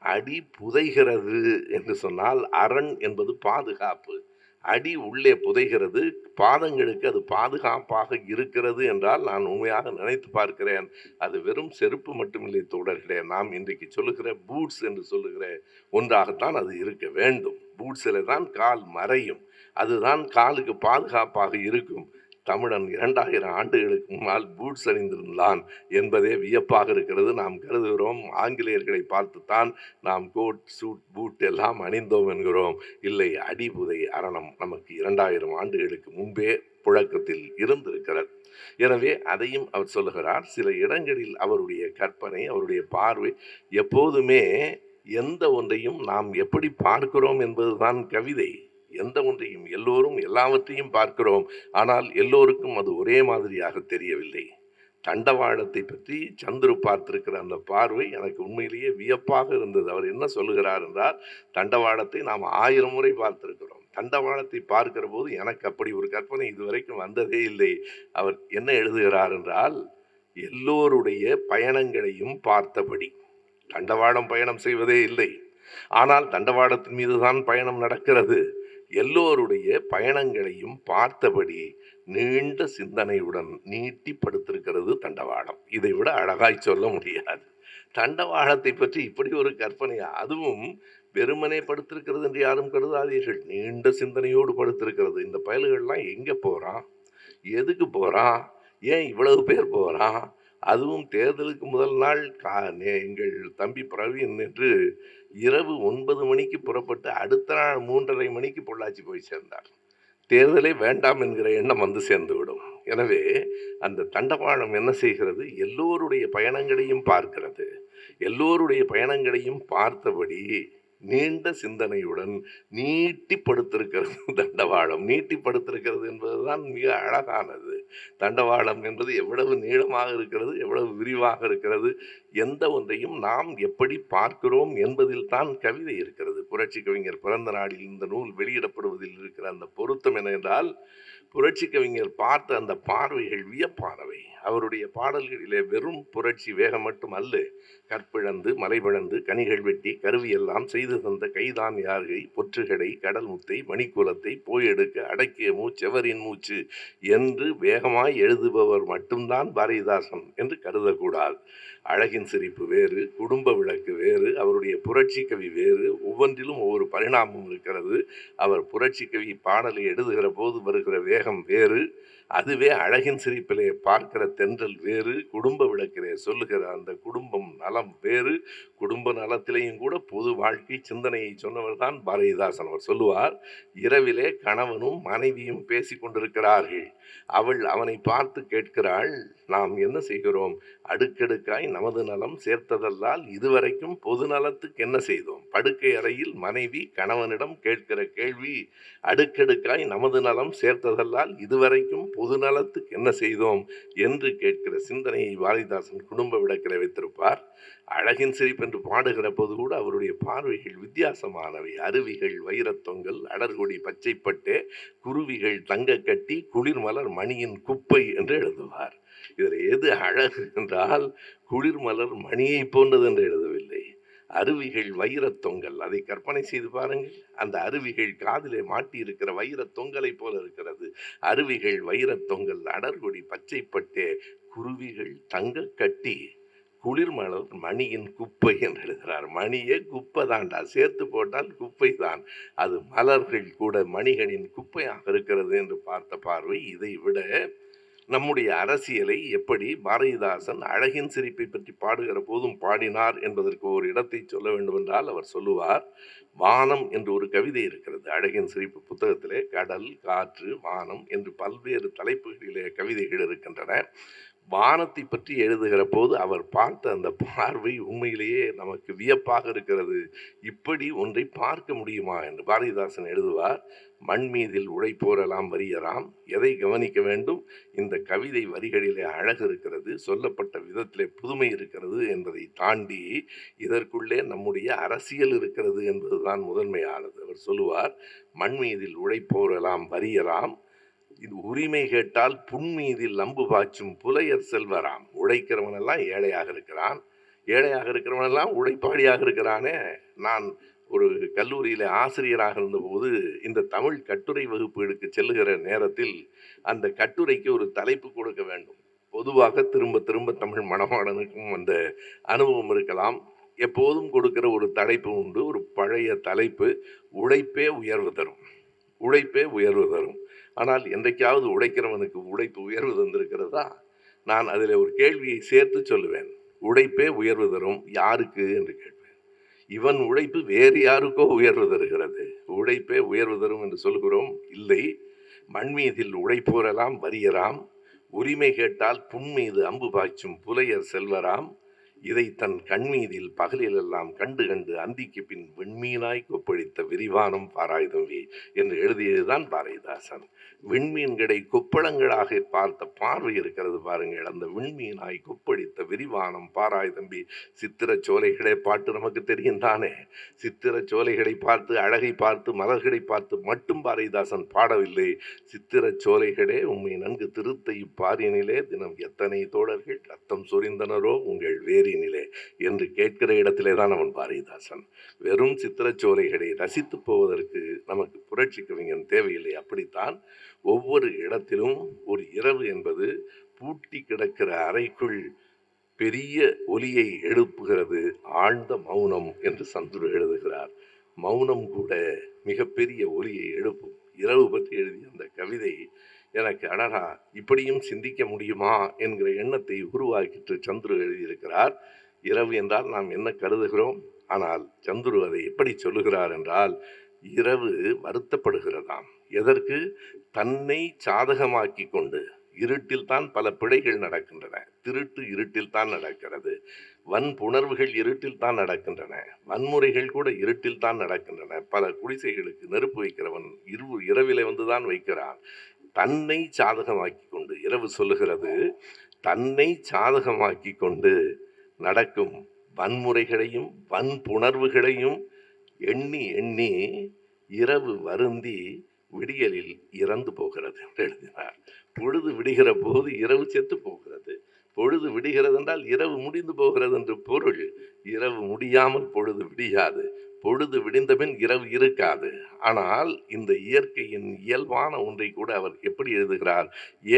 அடி புதைகிறது என்று சொன்னால் அரண் என்பது பாதுகாப்பு. அடி உள்ளே புதைகிறது, பாதங்களுக்கு அது பாதுகாப்பாக இருக்கிறது என்றால் நான் உண்மையாக நினைத்து பார்க்கிறேன். அது வெறும் செருப்பு மட்டுமில்லை தோழர்களே, நாம் இன்றைக்கு சொல்லுகிற பூட்ஸ் என்று சொல்லுகிற ஒன்றாகத்தான் அது இருக்க வேண்டும். பூட்ஸில் தான் கால் மறையும், அதுதான் காலுக்கு பாதுகாப்பாக இருக்கும். தமிழன் 2000 ஆண்டுகளுக்கு முன்னால் பூட்ஸ் அணிந்திருந்தான் என்பதே வியப்பாக இருக்கிறது. நாம் கருதுகிறோம் ஆங்கிலேயர்களை பார்த்துத்தான் நாம் கோட் சூட் பூட் எல்லாம் அணிந்தோம் என்கிறோம். இல்லை, அடிபுதை அரணம் நமக்கு 2000 ஆண்டுகளுக்கு முன்பே புழக்கத்தில் இருந்திருக்கிறது. எனவே அதையும் அவர் சொல்லுகிறார். சில இடங்களில் அவருடைய கற்பனை, அவருடைய பார்வை எப்போதுமே எந்த ஒன்றையும் நாம் எப்படி பார்க்கிறோம் என்பதுதான் கவிதை. எந்த ஒன்றையும் எல்லோரும் எல்லாவற்றையும் பார்க்கிறோம், ஆனால் எல்லோருக்கும் அது ஒரே மாதிரியாக தெரியவில்லை. தண்டவாளத்தை பற்றி சந்துரு பார்த்திருக்கிற அந்த பார்வை எனக்கு உண்மையிலேயே வியப்பாக இருந்தது. அவர் என்ன சொல்லுகிறார் என்றால், தண்டவாளத்தை நாம் 1000 முறை பார்த்திருக்கிறோம். தண்டவாளத்தை பார்க்கிற போது எனக்கு அப்படி ஒரு கற்பனை இதுவரைக்கும் வந்ததே இல்லை. அவர் என்ன எழுதுகிறார் என்றால், எல்லோருடைய பயணங்களையும் பார்த்தபடி. தண்டவாளம் பயணம் செய்வதே இல்லை, ஆனால் தண்டவாளத்தின் மீதுதான் பயணம் நடக்கிறது. எல்லோருடைய பயணங்களையும் பார்த்தபடி நீண்ட சிந்தனையுடன் நீட்டி படுத்திருக்கிறது தண்டவாளம். இதை விட அழகாய் சொல்ல முடியாது. தண்டவாளத்தை பற்றி இப்படி ஒரு கற்பனையா? அதுவும் வெறுமனே படுத்திருக்கிறது என்று யாரும் கருதாதீர்கள். நீண்ட சிந்தனையோடு படுத்திருக்கிறது. இந்த பயல்கள்லாம் எங்க போறான், எதுக்கு போறான், ஏன் இவ்வளவு பேர் போறான்? அதுவும் தேர்தலுக்கு முதல் நாள் எங்கள் தம்பி பிரவீன் என்று இரவு 9 மணிக்கு புறப்பட்டு அடுத்த நாள் 3:30 மணிக்கு பொள்ளாச்சி போய் சேர்ந்தார். தேர்தலே வேண்டாம் என்கிற எண்ணம் வந்து சேர்ந்துவிடும். எனவே அந்த தண்டவாளம் என்ன செய்கிறது? எல்லோருடைய பயணங்களையும் பார்க்கிறது. எல்லோருடைய பயணங்களையும் பார்த்தபடி நீண்ட சிந்தனையுடன் நீட்டி படுத்திருக்கிறது தண்டவாளம். நீட்டி படுத்திருக்கிறது என்பதுதான் மிக அழகானது. தண்டவாளம் என்பது எவ்வளவு நீளமாக இருக்கிறது, எவ்வளவு விரிவாக இருக்கிறது, எந்த ஒன்றையும் நாம் எப்படி பார்க்கிறோம் என்பதில் தான் கவிதை இருக்கிறது. புரட்சி கவிஞர் பிறந்த நாளில் இந்த நூல் வெளியிடப்படுவதில் இருக்கிற அந்த பொருத்தம் என்னவென்றால், புரட்சி கவிஞர் பார்த்த அந்த பார்வைகள் வியப்பானவை. அவருடைய பாடல்களிலே வெறும் புரட்சி வேகம் மட்டும் அல்ல, கற்பிழந்து மலைபிழந்து கனிகள் வெட்டி கருவியெல்லாம் செய்து தந்த கைதான் யார்கை, பொற்றுகடை கடல் முத்தை மணிக்குலத்தை போய் எடுக்க அடக்கிய மூச்செவரின் மூச்சு என்று வேகமாய் எழுதுபவர் மட்டும்தான் பாரதிதாசன் என்று கருதக்கூடாது. அழகின் சிரிப்பு வேறு, குடும்ப விளக்கு வேறு, அவருடைய புரட்சி கவி வேறு. ஒவ்வொன்றிலும் ஒவ்வொரு பரிணாமம் இருக்கிறது. அவர் புரட்சி கவி பாடலை எழுதுகிற போது வருகிற வேகம் வேறு, அதுவே அழகின் சிரிப்பிலே பார்க்கிற தென்றல் வேறு, குடும்ப விளக்கிலே சொல்லுகிற அந்த குடும்பம் நலம் வேறு. குடும்ப நலத்திலேயும் கூட பொது வாழ்க்கை சிந்தனையை சொன்னவர் தான் பாரதிதாசன். அவர் சொல்லுவார், இரவிலே கணவனும் மனைவியும் பேசி கொண்டிருக்கிறார்கள். அவள் அவனை பார்த்து கேட்கிறாள், நாம் என்ன செய்கிறோம்? அடுக்கடுக்காய் நமது நலம் சேர்த்ததல்லால் இதுவரைக்கும் பொது நலத்துக்கு என்ன செய்தோம்? படுக்கை அறையில் மனைவி கணவனிடம் கேட்கிற கேள்வி, அடுக்கடுக்காய் நமது நலம் சேர்த்ததல்லால் இதுவரைக்கும் பொது நலத்துக்கு என்ன செய்தோம் என்று கேட்கிற சிந்தனையை பாரதிதாசன் குடும்ப விளக்கில் வைத்திருப்பார். அழகின் சிரிப்பு என்று பாடுகிற போது கூட அவருடைய பார்வைகள் வித்தியாசமானவை. அருவிகள் வைரத்தொங்கல், அடர்கொடி பச்சைப்பட்டே, குருவிகள் தங்க கட்டி, குளிர்மலர் மணியின் குப்பை என்று எழுதுவார். இதில் எது அழகு என்றால், குளிர்மலர் மணியை போன்றது என்று எழுதவில்லை. அருவிகள் வைரத் தொங்கல், அதை கற்பனை செய்து பாருங்கள். அந்த அருவிகள் காதிலே மாட்டி இருக்கிற வைரத் தொங்கலை போல இருக்கிறது. அருவிகள் வைரத் தொங்கல், அடர்கொடி பச்சைப்பட்டே, குருவிகள் தங்க கட்டி, குளிர்மலர் மணியின் குப்பை என்று எழுதுகிறார். மணியே குப்பை தாண்டா, சேர்த்து போட்டால் குப்பை தான். அது மலர்கள் கூட மணிகளின் குப்பையாக இருக்கிறது என்று பார்த்த பார்வை. இதை விட நம்முடைய அரசியலை எப்படி பாரதிதாசன் அழகின் சிரிப்பை பற்றி பாடுகிற போதும் பாடினார் என்பதற்கு ஒரு இடத்தை சொல்ல வேண்டுமென்றால் அவர் சொல்லுவார், வானம் என்று ஒரு கவிதை இருக்கிறது அழகின் சிரிப்பு புத்தகத்திலே. கடல், காற்று, வானம் என்று பல்வேறு தலைப்புகளிலே கவிதைகள் இருக்கின்றன. வானத்தை பற்றி எழுதுகிற போது அவர் பார்த்த அந்த பார்வை உண்மையிலேயே நமக்கு வியப்பாக இருக்கிறது. இப்படி ஒன்றை பார்க்க முடியுமா என்று பாரதிதாசன் எழுதுவார். மண் மீதில் உழைப்போரெல்லாம் வறியராம். எதை கவனிக்க வேண்டும்? இந்த கவிதை வரிகளிலே அழகு இருக்கிறது, சொல்லப்பட்ட விதத்திலே புதுமை இருக்கிறது என்பதை தாண்டி இதற்குள்ளே நம்முடைய அரசியல் இருக்கிறது என்பதுதான் முதன்மையானது. அவர் சொல்லுவார், மண் மீதில் உழைப்போரெல்லாம் வறியராம், இது உரிமை கேட்டால் புன்மீதில் அம்பு பாய்ச்சும் புலையர் செல்வராம். உழைக்கிறவனெல்லாம் ஏழையாக இருக்கிறான், ஏழையாக இருக்கிறவனெல்லாம் உழைப்பாளியாக இருக்கிறானே. நான் ஒரு கல்லூரியில் ஆசிரியராக இருந்தபோது இந்த தமிழ் கட்டுரை வகுப்புகளுக்கு செல்லுகிற நேரத்தில் அந்த கட்டுரைக்கு ஒரு தலைப்பு கொடுக்க வேண்டும். பொதுவாக திரும்ப திரும்ப தமிழ் மனப்பாடனுக்கும் அந்த அனுபவம் இருக்கலாம். எப்போதும் கொடுக்கிற ஒரு தலைப்பு உண்டு. ஒரு பழைய தலைப்பு, உழைப்பே உயர்வு தரும். உழைப்பே உயர்வு தரும். ஆனால் என்றைக்காவது உழைக்கிறவனுக்கு உழைப்பு உயர்வு தந்திருக்கிறதா? நான் அதில் ஒரு கேள்வியை சேர்த்து சொல்லுவேன். உழைப்பே உயர்வு தரும் யாருக்கு என்று கேட்பேன். இவன் உழைப்பு வேறு யாருக்கோ உயர்வு தருகிறது. உழைப்பே உயர்வு தரும் என்று சொல்கிறோம். இல்லை, மண்மீதில் உழைப்போரெல்லாம் வறியராம், உரிமை கேட்டால் புன்மீது அம்பு பாய்ச்சும் புலையர் செல்வராம், இதை தன் கண்மீதில் பகலிலெல்லாம் கண்டு கண்டு அந்திக்கு பின் விண்மீனாய் கொப்பளித்த விரிவானம் பாராய் தம்பி என்று எழுதியதுதான் பாரதிதாசன். விண்மீன்களை கொப்பளங்களாக பார்த்த பார்வை இருக்கிறது பாருங்கள். அந்த விண்மீனாய் கொப்பளித்த விரிவானம் பாராய் தம்பி. சித்திர சோலைகளை பாட்டு நமக்கு தெரியும் தானே. சித்திர சோலைகளை பார்த்து, அழகை பார்த்து, மலர்களை பார்த்து மட்டும் பாரதிதாசன் பாடவில்லை. சித்திர சோலைகளே உண்மை நன்கு திருத்த இப்பாரினிலே தினம் எத்தனை தோழர்கள் ரத்தம் சொரிந்தனரோ உங்கள் வேரினிலே என்று கேட்கிற இடத்திலே தான் அவன் பாரதிதாசன். வெறும் சித்திரச்சோலைகளை ரசித்து போவதற்கு நமக்கு புரட்சி கவிஞன் தேவையில்லை. அப்படித்தான் ஒவ்வொரு இடத்திலும் ஒரு இரவு என்பது பூட்டி கிடக்கிற அறைக்குள் பெரிய ஒலியை எழுப்புகிறது ஆழ்ந்த மௌனம் என்று சந்துரு எழுதுகிறார். மௌனம் கூட மிகப்பெரிய ஒலியை எழுப்பும். இரவு பற்றி எழுதிய அந்த கவிதை எனக்கு அழகா இப்படியும் சிந்திக்க முடியுமா என்கிற எண்ணத்தை உருவாக்கிட்டு சந்துரு எழுதியிருக்கிறார். இரவு என்றால் நாம் என்ன கருதுகிறோம்? ஆனால் சந்துரு அதை எப்படி சொல்லுகிறார் என்றால், இரவு வருத்தப்படுகிறதாம். எதற்கு? தன்னை சாதகமாக்கி கொண்டு. இருட்டில் தான் பல பிழைகள் நடக்கின்றன. திருட்டு இருட்டில் தான் நடக்கிறது. வன்புணர்வுகள் இருட்டில் தான் நடக்கின்றன. வன்முறைகள் கூட இருட்டில் தான் நடக்கின்றன. பல குடிசைகளுக்கு நெருப்பு வைக்கிறவன் இரவிலே வந்துதான் வைக்கிறான். தன்னை சாதகமாக்கி கொண்டு, இரவு சொல்லுகிறது, தன்னை சாதகமாக்கி கொண்டு நடக்கும் வன்முறைகளையும் வன்புணர்வுகளையும் எண்ணி எண்ணி இரவு வருந்தி விடியலில் இறந்து போகிறது என்று எழுதினார். பொழுது விடுகிற போது இரவு செத்து போகிறது. பொழுது விடுகிறது என்றால் இரவு முடிந்து போகிறது என்று பொருள். இரவு முடியாமல் பொழுது விடியாது. பொழுது விடிந்தபின் இரவு இருக்காது. ஆனால் இந்த இயற்கையின் இயல்பான ஒன்றை கூட அவர் எப்படி எழுதுகிறார்?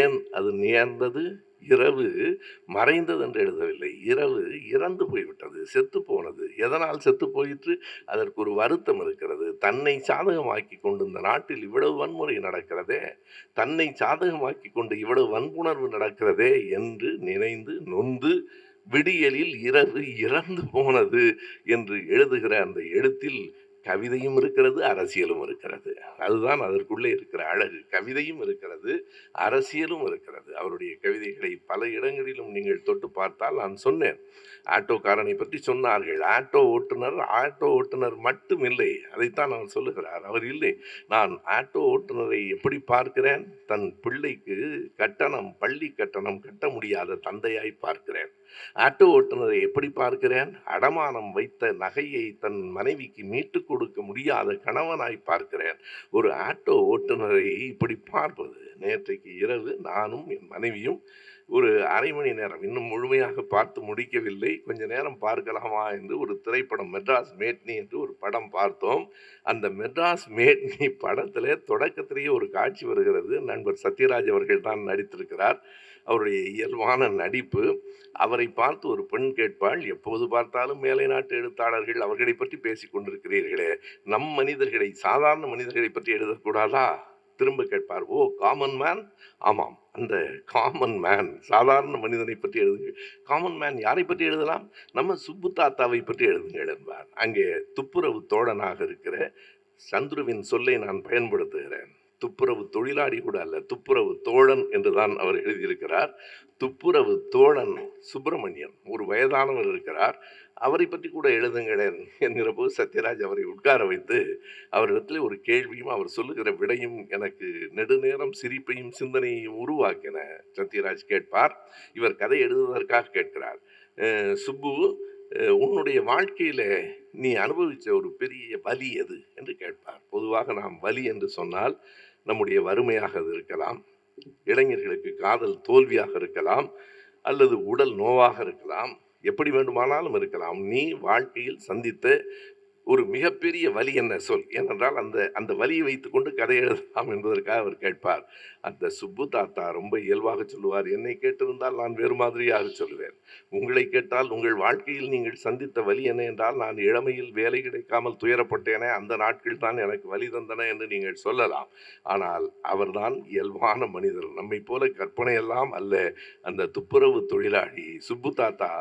ஏன் அது நேர்ந்தது? இரவு மறைந்தது என்று எழுதவில்லை. இரவு இறந்து போய்விட்டது, செத்து போனது. எதனால் செத்து போயிற்று? அதற்கு ஒரு வருத்தம் இருக்கிறது. தன்னை சாதகமாக்கி கொண்டு இந்த நாட்டில் இவ்வளவு வன்முறை நடக்கிறதே, தன்னை சாதகமாக்கி கொண்டு இவ்வளவு வன்புணர்வு நடக்கிறதே என்று நினைந்து நொந்து விடியலில் இரவு இறந்து போனது என்று எழுதுகிற அந்த எழுத்தில் கவிதையும் இருக்கிறது, அரசியலும் இருக்கிறது. அதுதான் அதற்குள்ளே இருக்கிற அழகு. கவிதையும் இருக்கிறது, அரசியலும் இருக்கிறது. அவருடைய கவிதைகளை பல இடங்களிலும் நீங்கள் தொட்டு பார்த்தால், நான் சொன்னேன், ஆட்டோக்காரனை பற்றி சொன்னார்கள். ஆட்டோ ஓட்டுநர் மட்டும் இல்லை, அதைத்தான் அவர் சொல்லுகிறார். அவர் இல்லை, நான் ஆட்டோ ஓட்டுநரை எப்படி பார்க்கிறேன்? தன் பிள்ளைக்கு பள்ளி கட்டணம் கட்ட முடியாத தந்தையாய் பார்க்கிறேன். ஆட்டோ ஓட்டுநரை எப்படி பார்க்கிறேன்? அடமானம் வைத்த நகையை தன் மனைவிக்கு மீட்டு கொடுக்க முடியாத கணவனாய் பார்க்கிறேன். ஒரு ஆட்டோ ஓட்டுநரை இப்படி பார்ப்பது. நேற்றைக்கு இரவு நானும் என் மனைவியும் ஒரு அரை மணி நேரம், இன்னும் முழுமையாக பார்த்து முடிக்கவில்லை, கொஞ்ச நேரம் பார்க்கலாமா என்று ஒரு திரைப்படம், மெட்ராஸ் மேட்னி என்று ஒரு படம் பார்த்தோம். அந்த மெட்ராஸ் மேட்னி படத்தில் தொடக்கத்திலேயே ஒரு காட்சி வருகிறது. நண்பர் சத்யராஜ் அவர்கள் தான் நடித்திருக்கிறார். அவருடைய இயல்பான நடிப்பு. அவரை பார்த்து ஒரு பெண் கேட்பாள், எப்போது பார்த்தாலும் மேலை நாட்டு எழுத்தாளர்கள் அவர்களை பற்றி பேசிக் கொண்டிருக்கிறீர்களே, நம் மனிதர்களை, சாதாரண மனிதர்களை பற்றி எழுதக்கூடாதா? திரும்ப கேட்பார், ஓ காமன் மேன்? ஆமாம், அந்த காமன் மேன், சாதாரண மனிதனை பற்றி எழுதுங்கள். காமன் மேன் யாரை பற்றி எழுதலாம்? நம்ம சுப்பு தாத்தாவை பற்றி எழுதுங்கள் என்பார். அங்கே துப்புரவு தோழனாக இருக்கிற சந்துருவின் சொல்லை நான் பயன்படுத்துகிறேன். துப்புரவு தொழிலாளி கூட அல்ல, துப்புரவு தோழன் என்றுதான் அவர் எழுதியிருக்கிறார். துப்புரவு தோழன் சுப்பிரமணியன் ஒரு வயதானவர் இருக்கிறார். அவரை பற்றி கூட எழுதுங்களேன் என்கிற போது சத்யராஜ் அவரை உட்கார வைத்து அவரிடத்தில் ஒரு கேள்வியும் அவர் சொல்லுகிற விடையும் எனக்கு நெடுநேரம் சிரிப்பையும் சிந்தனையையும் உருவாக்கின. சத்யராஜ் கேட்பார், இவர் கதை எழுதுவதற்காக கேட்கிறார், சுப்பு, உன்னுடைய வாழ்க்கையில நீ அனுபவிச்ச ஒரு பெரிய வலி எது என்று கேட்பார். பொதுவாக நாம் வலி என்று சொன்னால் நம்முடைய வறுமையாக அது இருக்கலாம், இளைஞர்களுக்கு காதல் தோல்வியாக இருக்கலாம், அல்லது உடல் நோவாக இருக்கலாம், எப்படி வேண்டுமானாலும் இருக்கலாம். நீ வாழ்க்கையில் சந்தித்த ஒரு மிகப்பெரிய வலி என்ன சொல். ஏனென்றால் அந்த அந்த வலியை வைத்துக்கொண்டு கதை எழுதலாம் என்பதற்காக அவர் கேட்பார். அந்த சுப்பு தாத்தா ரொம்ப இயல்பாக சொல்லுவார், என்னை கேட்டிருந்தால் நான் வேறு மாதிரியாக சொல்லுவேன். உங்களை கேட்டால் உங்கள் வாழ்க்கையில் நீங்கள் சந்தித்த வலி என்ன என்றால், நான் இளமையில் வேலை கிடைக்காமல் துயரப்பட்டேனே, அந்த நாட்கள் தான் எனக்கு வலி தந்தன என்று நீங்கள் சொல்லலாம். ஆனால் அவர்தான் இயல்பான மனிதர், நம்மை போல கற்பனையெல்லாம் அல்ல. அந்த துப்புரவு தொழிலாளி சுப்பு தாத்தா,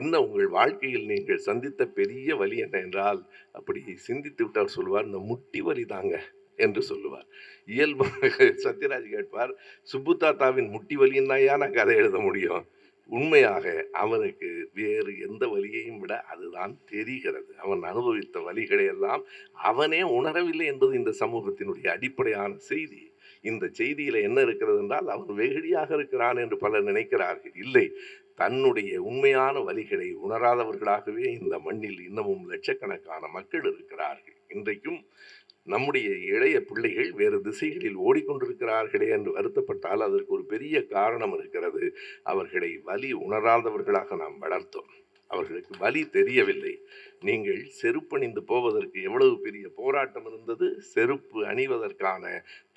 என்ன உங்கள் வாழ்க்கையில் நீங்கள் சந்தித்த பெரிய வலி என்ன என்றால், அப்படி சிந்தித்து விட்டார் சொல்லுவார், இந்த முட்டி வலி தாங்க என்று சொல்லுவார். இயல்பாக சத்யராஜ் கேட்பார், சுப்பு தாத்தாவின் முட்டி வலின்னாயா நான் கதை எழுத முடியும்? உண்மையாக அவனுக்கு வேறு எந்த வலியையும் விட அதுதான் தெரிகிறது. அவன் அனுபவித்த வலிகளை எல்லாம் அவனே உணரவில்லை என்பது இந்த சமூகத்தினுடைய அடிப்படையான செய்தி. இந்த செய்தியில என்ன இருக்கிறது என்றால், அவன் வெகுளியாக இருக்கிறான் என்று பலர் நினைக்கிறார்கள். இல்லை, தன்னுடைய உண்மையான வலிகளை உணராதவர்களாகவே இந்த மண்ணில் இன்னமும் லட்சக்கணக்கான மக்கள் இருக்கிறார்கள். இன்றைக்கும் நம்முடைய இளைய பிள்ளைகள் வேறு திசைகளில் ஓடிக்கொண்டிருக்கிறார்களே என்று வருத்தப்பட்டால் அதற்கு ஒரு பெரிய காரணம் இருக்கிறது. அவர்களை வலி உணராதவர்களாக நாம் வளர்த்தோம். அவர்களுக்கு வலி தெரியவில்லை. நீங்கள் செருப்பணிந்து போவதற்கு எவ்வளவு பெரிய போராட்டம் இருந்தது. செருப்பு அணிவதற்கான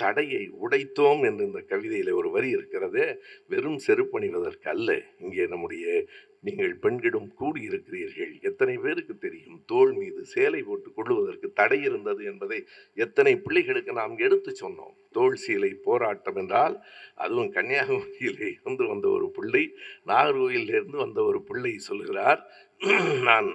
தடையை உடைத்தோம் என்று இந்த கவிதையில் ஒரு வரி இருக்கிறது. வெறும் செருப்பணிவதற்கு அல்ல. இங்கே நம்முடைய நீங்கள் பெண்களும் கூடியிருக்கிறீர்கள். எத்தனை பேருக்கு தெரியும் தோள் மீது சேலை போட்டு கொள்ளுவதற்கு தடை இருந்தது என்பதை எத்தனை பிள்ளைகளுக்கு நாம் எடுத்து சொன்னோம். தோள் சீலை போராட்டம் என்றால், அதுவும் கன்னியாகுமரியிலே இருந்து வந்த ஒரு பிள்ளை, நாகர்கோயிலிருந்து வந்த ஒரு பிள்ளை சொல்கிறார், நான்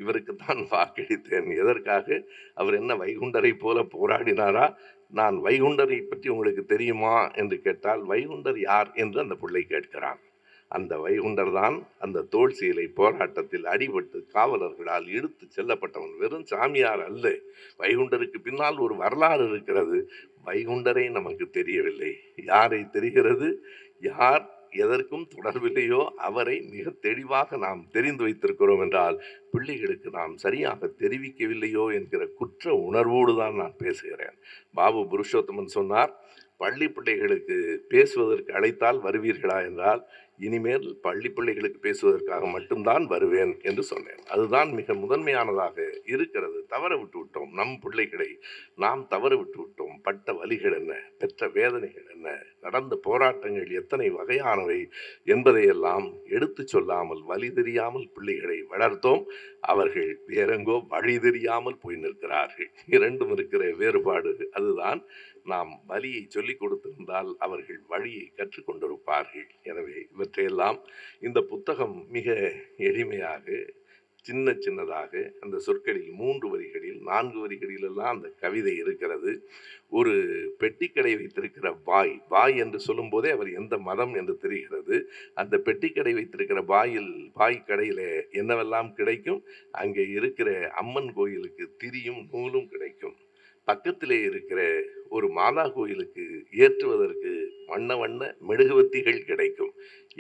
இவருக்குத்தான் வாக்களித்தேன். எதற்காக? அவர் என்ன வைகுண்டரை போல போராடினாரா? நான் வைகுண்டரை பற்றி உங்களுக்கு தெரியுமா என்று கேட்டால், வைகுண்டர் யார் என்று அந்த பிள்ளை கேட்கிறான். அந்த வைகுண்டர் தான் அந்த தோள் சீலை போராட்டத்தில் அடிபட்டு காவலர்களால் இழுத்து செல்லப்பட்டவன். வெறும் சாமியார் அல்ல. வைகுண்டருக்கு பின்னால் ஒரு வரலாறு இருக்கிறது. வைகுண்டரை நமக்கு தெரியவில்லை. யாரை தெரிகிறது? யார் எதற்கும் தொடர்பில்லையோ அவரை மிக தெளிவாக நாம் தெரிந்து வைத்திருக்கிறோம் என்றால், பிள்ளைகளுக்கு நாம் சரியாக தெரிவிக்கவில்லையோ என்கிற குற்ற உணர்வோடு தான் நான் பேசுகிறேன். பாபு புருஷோத்தமன் சொன்னார், பள்ளி பிள்ளைகளுக்கு பேசுவதற்கு அழைத்தால் வருவீர்களா என்றால், இனிமேல் பள்ளி பிள்ளைகளுக்கு பேசுவதற்காக மட்டும்தான் வருவேன் என்று சொன்னேன். அதுதான் மிக முதன்மையானதாக இருக்கிறது. தவற விட்டு விட்டோம். நம் பிள்ளைகளை நாம் தவற விட்டு விட்டோம். பட்ட வலிகள் என்ன, பெற்ற வேதனைகள் என்ன, நடந்த போராட்டங்கள் எத்தனை வகையானவை என்பதையெல்லாம் எடுத்து சொல்லாமல் வழி தெரியாமல் பிள்ளைகளை வளர்த்தோம். அவர்கள் வேறெங்கோ வழி தெரியாமல் போய் நிற்கிறார்கள். இரண்டும் இருக்கிற வேறுபாடு அதுதான். நாம் வழியை சொல்லிக் கொடுத்திருந்தால் அவர்கள் வழியை கற்றுக்கொண்டிருப்பார்கள். எனவே இவற்றையெல்லாம் இந்த புத்தகம் மிக எளிமையாக சின்ன சின்னதாக அந்த சொற்களில் 3 வரிகளில் 4 வரிகளிலெல்லாம் அந்த கவிதை இருக்கிறது. ஒரு பெட்டிக்கடை வைத்திருக்கிற பாய் என்று சொல்லும் போதே அவர் எந்த மதம் என்று தெரிகிறது. அந்த பெட்டிக்கடை வைத்திருக்கிற பாய் கடையில என்னவெல்லாம் கிடைக்கும்? அங்கே இருக்கிற அம்மன் கோயிலுக்கு திரியும் நூலும் கிடைக்கும். பக்கத்திலே இருக்கிற ஒரு மாதா கோயிலுக்கு ஏற்றுவதற்கு வண்ண வண்ண மெழுகுவத்திகள் கிடைக்கும்.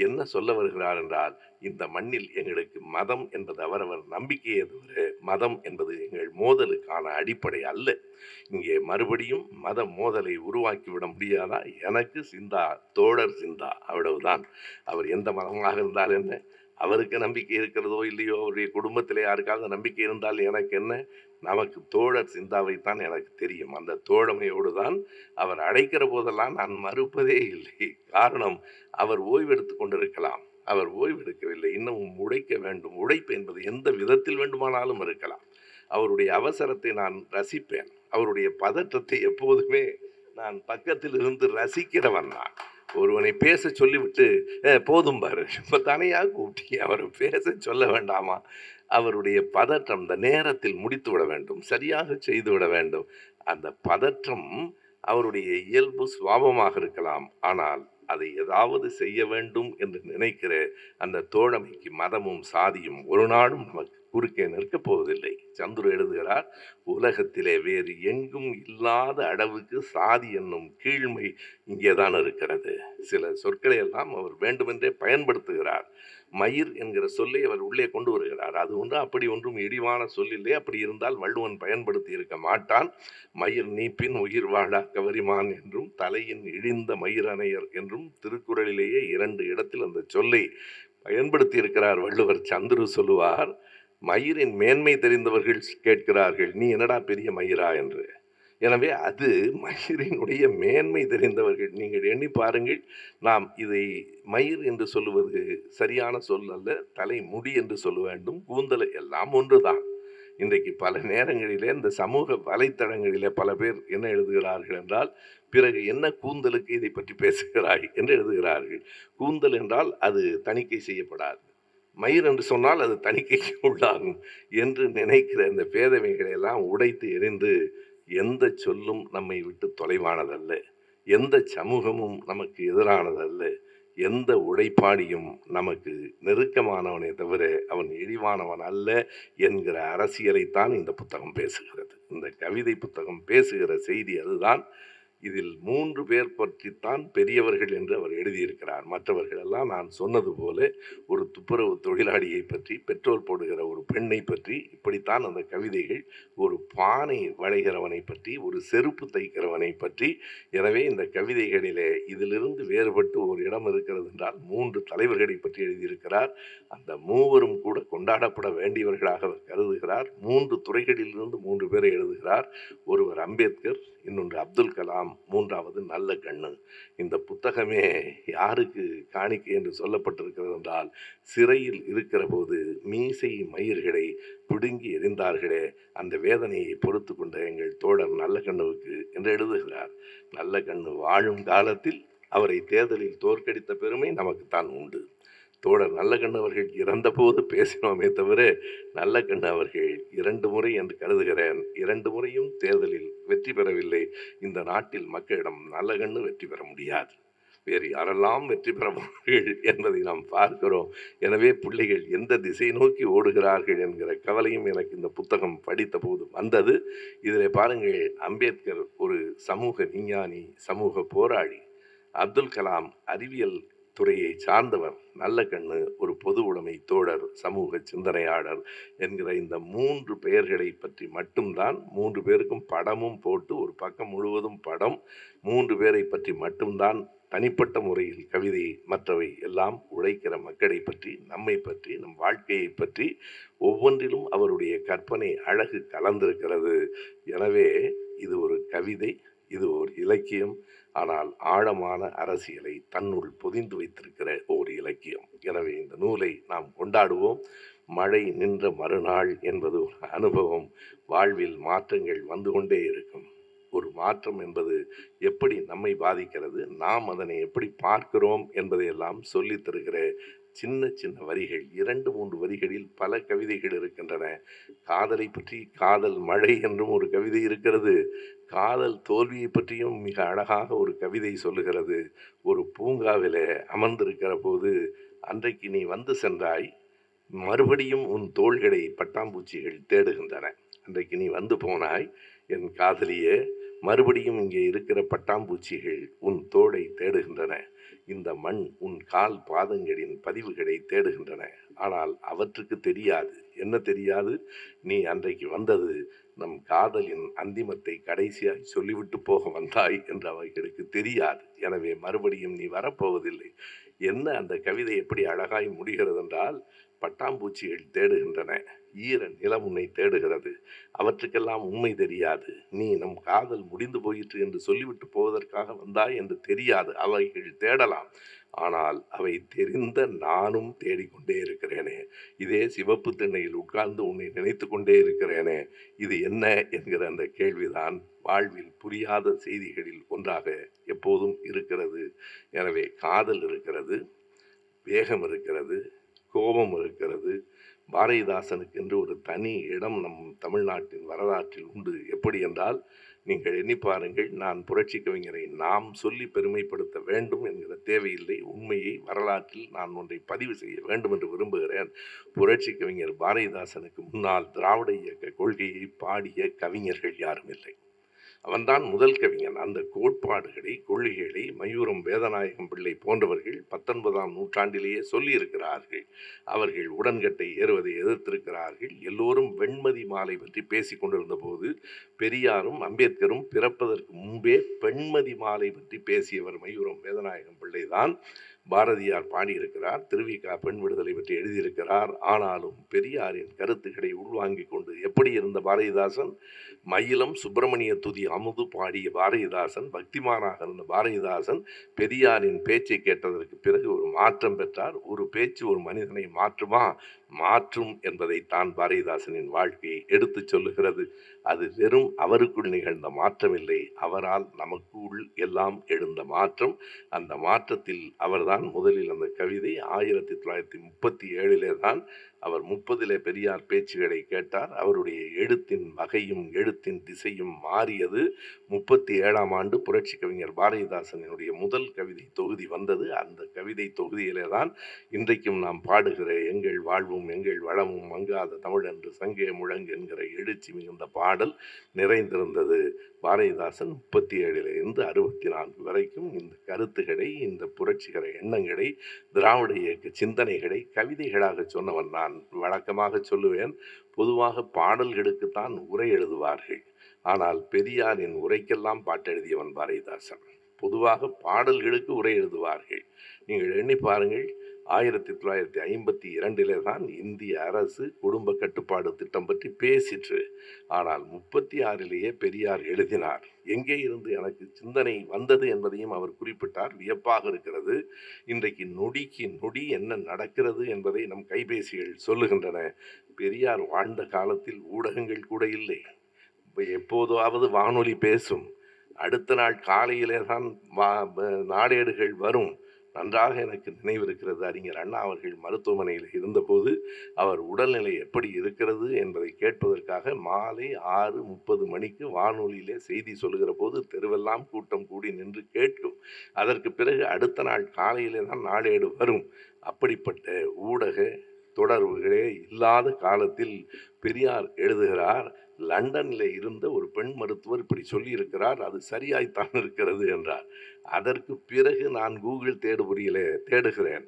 என்ன சொல்ல வருகிறார் என்றால், இந்த மண்ணில் எங்களுக்கு மதம் என்பது அவரவர் நம்பிக்கையே தவிர மதம் என்பது எங்கள் மோதலுக்கான அடிப்படை அல்ல. இங்கே மறுபடியும் மத மோதலை உருவாக்கிவிட முடியாதா? எனக்கு சிந்தா, தோழர் சிந்தா, அவ்வளவுதான். அவர் எந்த மதமாக இருந்தால் என்ன, அவருக்கு நம்பிக்கை இருக்கிறதோ இல்லையோ, அவருடைய குடும்பத்திலே யாருக்காவது நம்பிக்கை இருந்தால் எனக்கு என்ன? நமக்கு தோழர் சிந்தாவைத்தான் எனக்கு தெரியும். அந்த தோழமையோடு தான் அவர் அழைக்கிற போதெல்லாம் நான் மறுப்பதே இல்லை. காரணம், அவர் ஓய்வெடுத்து கொண்டிருக்கலாம். அவர் ஓய்வெடுக்கவில்லை. இன்னமும் உழைக்க வேண்டும். உழைப்பு என்பது எந்த விதத்தில் வேண்டுமானாலும் இருக்கலாம். அவருடைய அவசரத்தை நான் ரசிப்பேன். அவருடைய பதற்றத்தை எப்போதுமே நான் பக்கத்தில் இருந்து ரசிக்கிறவன் தான். ஒருவனை பேச சொல்லிவிட்டு போதும் பாரு, இப்போ தனியாக கூப்பிட்டீங்க, அவரை பேச சொல்ல வேண்டாமா? அவருடைய பதற்றம் இந்த நேரத்தில் முடித்து விட வேண்டும், சரியாக செய்து விட வேண்டும். அந்த பதற்றம் அவருடைய இயல்பு சுபாவமாக இருக்கலாம். ஆனால் அதை ஏதாவது செய்ய வேண்டும் என்று நினைக்கிற அந்த தோழமைக்கு மதமும் சாதியும் ஒரு நாளும் நமக்கு குறுக்கே நிற்கப் போவதில்லை. சந்துரு எழுதுகிறார், உலகத்திலே வேறு எங்கும் இல்லாத அளவுக்கு சாதி என்னும் கீழ்மை இங்கேதான் இருக்கிறது. சில சொற்களை எல்லாம் அவர் வேண்டுமென்றே பயன்படுத்துகிறார். மயிர் என்கிற சொல்லை அவர் உள்ளே கொண்டு வருகிறார். அது ஒன்று அப்படி ஒன்றும் இழிவான சொல்லில்லை. அப்படி இருந்தால் வள்ளுவன் பயன்படுத்தி இருக்க மாட்டான். மயிர் நீப்பின் உயிர் வாழா கவரிமான் என்றும் தலையின் இழிந்த மயிரணையர் என்றும் திருக்குறளிலேயே 2 இடத்தில் அந்த சொல்லை பயன்படுத்தி இருக்கிறார் வள்ளுவர். சந்துரு சொல்லுவார், மயிரின் மேன்மை தெரிந்தவர்கள் கேட்கிறார்கள், நீ என்னடா பெரிய மயிரா என்று. எனவே அது மயிரினுடைய மேன்மை தெரிந்தவர்கள். நீங்கள் எண்ணி பாருங்கள், நாம் இதை மயிர் என்று சொல்லுவது சரியான சொல் அல்ல, தலைமுடி என்று சொல்ல வேண்டும். கூந்தல் எல்லாம் ஒன்றுதான். இன்றைக்கு பல நேரங்களிலே இந்த சமூக வலைத்தளங்களிலே பல பேர் என்ன எழுதுகிறார்கள் என்றால், பிறகு என்ன கூந்தலுக்கு இதை பற்றி பேசுகிறாய் என்று எழுதுகிறார்கள். கூந்தல் என்றால் அது தணிக்கை செய்யப்படாது, மயிர் என்று சொன்னால் அது தணிக்கைக்கு உள்ளாகும் என்று நினைக்கிற இந்த பேதமைகளை எல்லாம் உடைத்து எறிந்து, எந்த சொல்லும் நம்மை விட்டு தொலைவானதல்ல, எந்த சமூகமும் நமக்கு எதிரானதல்ல, எந்த உடைப்பாடியும் நமக்கு நெருக்கமானவனே தவிர அவன் இழிவானவன் அல்ல என்கிற அரசியலைத்தான் இந்த புத்தகம் பேசுகிறது. இந்த கவிதை புத்தகம் பேசுகிற செய்தி அதுதான். இதில் 3 பேர் பற்றித்தான் பெரியவர்கள் என்று அவர் எழுதியிருக்கிறார். மற்றவர்கள் எல்லாம் நான் சொன்னது போல ஒரு துப்புரவு தொழிலாளியை பற்றி, பெட்ரோல் போடுகிற ஒரு பெண்ணை பற்றி, இப்படித்தான் அந்த கவிதைகள். ஒரு பானை வளைகிறவனை பற்றி, ஒரு செருப்பு தைக்கிறவனை பற்றி. எனவே இந்த கவிதைகளிலே இதிலிருந்து வேறுபட்டு ஒரு இடம் இருக்கிறது என்றால் 3 தலைவர்களை பற்றி எழுதியிருக்கிறார். அந்த மூவரும் கூட கொண்டாடப்பட வேண்டியவர்களாக அவர் கருதுகிறார். 3 துறைகளிலிருந்து 3 பேரை எழுதுகிறார். ஒருவர் அம்பேத்கர், இன்னொன்று அப்துல் கலாம், 3வது நல்ல கண்ணு. இந்த புத்தகமே யாருக்கு காணிக்கை என்று சொல்லப்பட்டிருக்கிறது என்றால், சிறையில் இருக்கிற போது மீசை மயிர்களை பிடுங்கி எறிந்தார்களே, அந்த வேதனையை பொறுத்து கொண்ட எங்கள் தோழர் நல்ல கண்ணுவுக்கு என்று எழுதுகிறார். நல்ல கண்ணு வாழும் காலத்தில் அவரை தேர்தலில் தோற்கடித்த பெருமை நமக்குத்தான் உண்டு. தோழர் நல்லகண்ணு அவர்கள் இறந்தபோது பேசினோமே தவிர, நல்லகண்ணு அவர்கள் 2 முறை என்று கருதுகிறேன், 2 முறையும் தேர்தலில் வெற்றி பெறவில்லை. இந்த நாட்டில் மக்களிடம் நல்லகண்ணு வெற்றி பெற முடியாது, வேறு யாரெல்லாம் வெற்றி பெறுவார்கள் என்பதை நாம் பார்க்கிறோம். எனவே பிள்ளைகள் எந்த திசை நோக்கி ஓடுகிறார்கள் என்கிற கவலையும் எனக்கு இந்த புத்தகம் படித்த போது வந்தது. இதில் பாருங்கள், அம்பேத்கர் ஒரு சமூக விஞ்ஞானி, சமூக போராளி. அப்துல் கலாம் அறிவியல் துறையை சார்ந்தவர். நல்ல கண்ணு ஒரு பொது உடைமை தோழர், சமூக சிந்தனையாளர் என்கிற இந்த 3 பெயர்களை பற்றி மட்டும்தான், 3 பேருக்கும் படமும் போட்டு ஒரு பக்கம் முழுவதும் படம், 3 பேரை பற்றி மட்டும்தான் தனிப்பட்ட முறையில் கவிதை. மற்றவை எல்லாம் உழைக்கிற மக்களை பற்றி, நம்மை பற்றி, நம் வாழ்க்கையை பற்றி. ஒவ்வொன்றிலும் அவருடைய கற்பனை அழகு கலந்திருக்கிறது. எனவே இது ஒரு கவிதை, இது ஒரு இலக்கியம், ஆனால் ஆழமான அரசியலை தன்னுள் பொதிந்து வைத்திருக்கிற ஒரு இலக்கியம். எனவே இந்த நூலை நாம் கொண்டாடுவோம். மழை நின்ற மறுநாள் என்பது ஒரு அனுபவம். வாழ்வில் மாற்றங்கள் வந்து கொண்டே இருக்கும். ஒரு மாற்றம் என்பது எப்படி நம்மை பாதிக்கிறது, நாம் அதனை எப்படி பார்க்கிறோம் என்பதையெல்லாம் சொல்லித் தருகிற சின்ன சின்ன வரிகள். 2-3 வரிகளில் பல கவிதைகள் இருக்கின்றன. காதலை பற்றி காதல் மழை என்றும் ஒரு கவிதை இருக்கிறது. காதல் தோல்வியை பற்றியும் மிக அழகாக ஒரு கவிதை சொல்லுகிறது. ஒரு பூங்காவிலே அமர்ந்திருக்கிற போது, அன்றைக்கு நீ வந்து சென்றாய், மறுபடியும் உன் தோள்களை பட்டாம்பூச்சிகள் தேடுகின்றன. அன்றைக்கு நீ வந்து போனாய் என் காதலியே, மறுபடியும் இங்கே இருக்கிற பட்டாம்பூச்சிகள் உன் தோளை தேடுகின்றன. இந்த மண் உன் கால் பாதங்களின் பதிவுகளை தேடுகின்றன. ஆனால் அவற்றுக்கு தெரியாது. என்ன தெரியாது? நீ அன்றைக்கு வந்தது நம் காதலின் அந்திமத்தை கடைசியாய் சொல்லிவிட்டு போக வந்தாய் என்று அவைகளுக்கு தெரியாது. எனவே மறுபடியும் நீ வரப்போவதில்லை. என்ன அந்த கவிதை எப்படி அழகாய் முடிகிறது என்றால், பட்டாம்பூச்சிகள் தேடுகின்றன, ஈர நிலம் உன்னை தேடுகிறது. அவற்றுக்கெல்லாம் உண்மை தெரியாது. நீ நம் காதல் முடிந்து போயிற்று என்று சொல்லிவிட்டு போவதற்காக வந்தாய் என்று தெரியாது. அவைகள் தேடலாம். ஆனால் அவை தெரிந்த நானும் தேடிக்கொண்டே இருக்கிறேனே, இதே சிவப்பு திண்ணையில் உட்கார்ந்து உன்னை நினைத்து கொண்டே இருக்கிறேனே, இது என்ன என்கிற அந்த கேள்விதான் வாழ்வில் புரியாத செய்திகளில் ஒன்றாக எப்போதும் இருக்கிறது. எனவே காதல் இருக்கிறது, வேகம் இருக்கிறது, கோபம் இருக்கிறது, பாரதிதாசனுக்கு என்று ஒரு தனி இடம் நம் தமிழ்நாட்டின் வரலாற்றில் உண்டு. எப்படி என்றால், நீங்கள் எண்ணி பாருங்கள். நான் புரட்சி கவிஞரை நாம் சொல்லி பெருமைப்படுத்த வேண்டும் என்கிற தேவையில்லை. உண்மையை வரலாற்றில் நான் ஒன்றை பதிவு செய்ய வேண்டும் என்று விரும்புகிறேன். புரட்சி கவிஞர் பாரதிதாசனுக்கு முன்னால் திராவிட இயக்க கொள்கையை பாடிய கவிஞர்கள் யாரும் இல்லை. அவன்தான் முதல் கவிஞன். அந்த கோட்பாடுகளை, கொள்கைகளை மயூரம் வேதநாயகம் பிள்ளை போன்றவர்கள் 19ஆம் நூற்றாண்டிலேயே சொல்லியிருக்கிறார்கள். அவர்கள் உடன்கட்டை ஏறுவதை எதிர்த்திருக்கிறார்கள். எல்லோரும் வெண்மதி மாலை பற்றி பேசிக் கொண்டிருந்த போது பெரியாரும் அம்பேத்கரும் பிறப்பதற்கு முன்பே பெண்மதி மாலை பற்றி பேசியவர் மயூரம் வேதநாயகம் பிள்ளைதான். பாரதியார் பாடியிருக்கிறார். திருவிக பெண் விடுதலை பற்றி எழுதியிருக்கிறார். ஆனாலும் பெரியாரின் கருத்துக்களை உள்வாங்கிக் கொண்டு எப்படி இருந்த பாரதிதாசன், மயிலம் சுப்பிரமணிய துதி அமுது பாடிய பாரதிதாசன், பக்திமானாக இருந்த பாரதிதாசன் பெரியாரின் பேச்சை கேட்டதற்கு பிறகு ஒரு மாற்றம் பெற்றார். ஒரு பேச்சு ஒரு மனிதனை மாற்றுமா? மாற்றும் என்பதைத்தான் பாரதிதாசனின் வாழ்க்கையை எடுத்து சொல்லுகிறது. அது வெறும் அவருக்குள் நிகழ்ந்த மாற்றமில்லை, அவரால் நமக்குள் எல்லாம் எழுந்த மாற்றம். அந்த மாற்றத்தில் அவர்தான் முதலில் அந்த கவிதை 1937 தான் அவர் 30 பெரியார் பேச்சுகளை கேட்டார். அவருடைய எழுத்தின் வகையும் எழுத்தின் திசையும் மாறியது. 37ஆம் ஆண்டு புரட்சி கவிஞர் பாரதிதாசனுடைய முதல் கவிதை தொகுதி வந்தது. அந்த கவிதை தொகுதியிலே தான் இன்றைக்கும் நாம் பாடுகிற எங்கள் வாழ்வும் எங்கள் வளமும் மங்காத தமிழ் என்று சங்கே முழங்கு என்கிற எழுச்சி மிகுந்த பாடல் நிறைந்திருந்தது. பாரதிதாசன் 37 64 வரைக்கும் இந்த கருத்துக்களை, இந்த புரட்சிகர எண்ணங்களை, திராவிட இயக்க சிந்தனைகளை கவிதைகளாக சொன்னவன் நான். வழக்கமாக சொல்லுவேன், பொதுவாக பாடல்களுக்குத்தான் உரை எழுதுவார்கள். ஆனால் பெரியாரின் உரைக்கெல்லாம் பாட்டெழுதியவன் பாரதிதாசன். பொதுவாக பாடல்களுக்கு உரை எழுதுவார்கள். நீங்கள் எண்ணி பாருங்கள், 1952 தான் இந்திய அரசு குடும்ப கட்டுப்பாடு திட்டம் பற்றி பேசிற்று. ஆனால் 36 பெரியார் எழுதினார். எங்கே இருந்து எனக்கு சிந்தனை வந்தது என்பதையும் அவர் குறிப்பிட்டார். வியப்பாக இருக்கிறது. இன்றைக்கு நொடிக்கு நொடி என்ன நடக்கிறது என்பதை நம் கைபேசிகள் சொல்லுகின்றன. பெரியார் வாழ்ந்த காலத்தில் ஊடகங்கள் கூட இல்லை. எப்போதாவது வானொலி பேசும். அடுத்த நாள் காலையிலே தான் நாளேடுகள் வரும். நன்றாக எனக்கு நினைவிருக்கிறது, அறிஞர் அண்ணா அவர்கள் மருத்துவமனையில் இருந்தபோது அவர் உடல்நிலை எப்படி இருக்கிறது என்பதை கேட்பதற்காக மாலை 6:30 மணிக்கு வானொலியிலே செய்தி சொல்லுகிற போது தெருவெல்லாம் கூட்டம் கூடி நின்று கேட்கும். அதற்கு பிறகு அடுத்த நாள் காலையிலே தான் நாளேடு வரும். அப்படிப்பட்ட ஊடக தொடர்புகளே இல்லாத காலத்தில் பெரியார் எழுதுகிறார், லண்டனில் இருந்த ஒரு பெண் மருத்துவர் இப்படி சொல்லியிருக்கிறார், அது சரியாய்த்தான் இருக்கிறது என்றார். அதற்கு பிறகு நான் கூகுள் தேடுகிறேன்,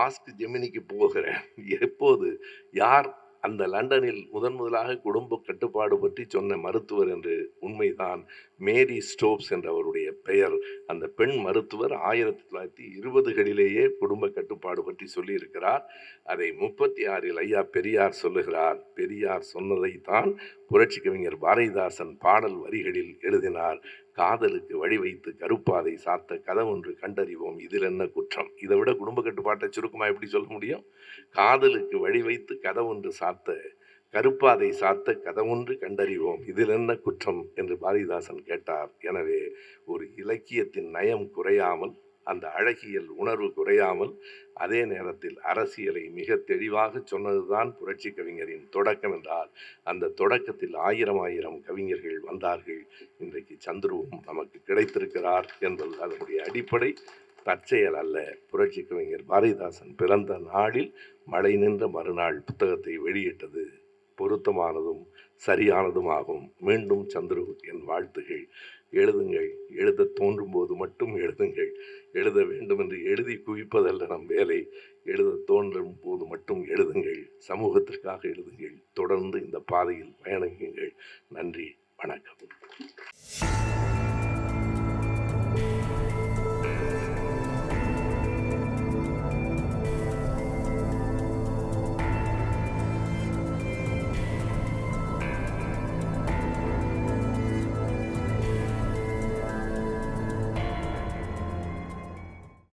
ஆஸ்க் ஜெமினிக்கு போகிறேன். எப்போது யார் அந்த லண்டனில் முதலாக குடும்ப கட்டுப்பாடு பற்றி சொன்ன மருத்துவர் என்று உண்மைதான். மேரி ஸ்டோப்ஸ் என்ற அவருடைய பெயர். அந்த பெண் மருத்துவர் 1920களிலேயே குடும்ப கட்டுப்பாடு பற்றி சொல்லியிருக்கிறார். அதை 36 ஐயா பெரியார் சொல்லுகிறார். பெரியார் சொன்னதைத்தான் புரட்சி கவிஞர் பாரதிதாசன் பாடல் வரிகளில் எழுதினார். காதலுக்கு வழி வைத்து கருப்பாதை சாத்த கதவொன்று கண்டறிவோம், இதில் என்ன குற்றம்? இதை விட குடும்ப கட்டுப்பாட்டை சுருக்கமாக எப்படி சொல்ல முடியும்? காதலுக்கு வழி வைத்து கதவொன்று சாத்த, கருப்பாதை சாத்த கதவொன்று கண்டறிவோம், இதில் என்ன குற்றம் என்று பாரதிதாசன் கேட்டார். எனவே ஒரு இலக்கியத்தின் நயம் குறையாமல், அந்த அழகியல் உணர்வு குறையாமல், அதே நேரத்தில் அரசியலை மிக தெளிவாக சொன்னதுதான் புரட்சி கவிஞரின் தொடக்கம் என்றால், அந்த தொடக்கத்தில் 1000 கவிஞர்கள் வந்தார்கள். இன்றைக்கு சந்துருவும் நமக்கு கிடைத்திருக்கிறார் என்பது அதனுடைய அடிப்படை. தற்செயல் அல்ல. புரட்சி கவிஞர் பாரதிதாசன் பிறந்த நாளில் மழை நின்ற மறுநாள் புத்தகத்தை வெளியிட்டது பொருத்தமானதும் சரியானதுமாகும். மீண்டும் சந்துரு, என் வாழ்த்துகள். எழுதுங்கள். எழுத தோன்றும் போது மட்டும் எழுதுங்கள். எழுத வேண்டும் என்று எழுதி குவிப்பதல்ல நம் வேலை. எழுத தோன்றும் போது மட்டும் எழுதுங்கள். சமூகத்திற்காக எழுதுங்கள். தொடர்ந்து இந்த பாதையில் பயணிக்குங்கள். நன்றி, வணக்கம்.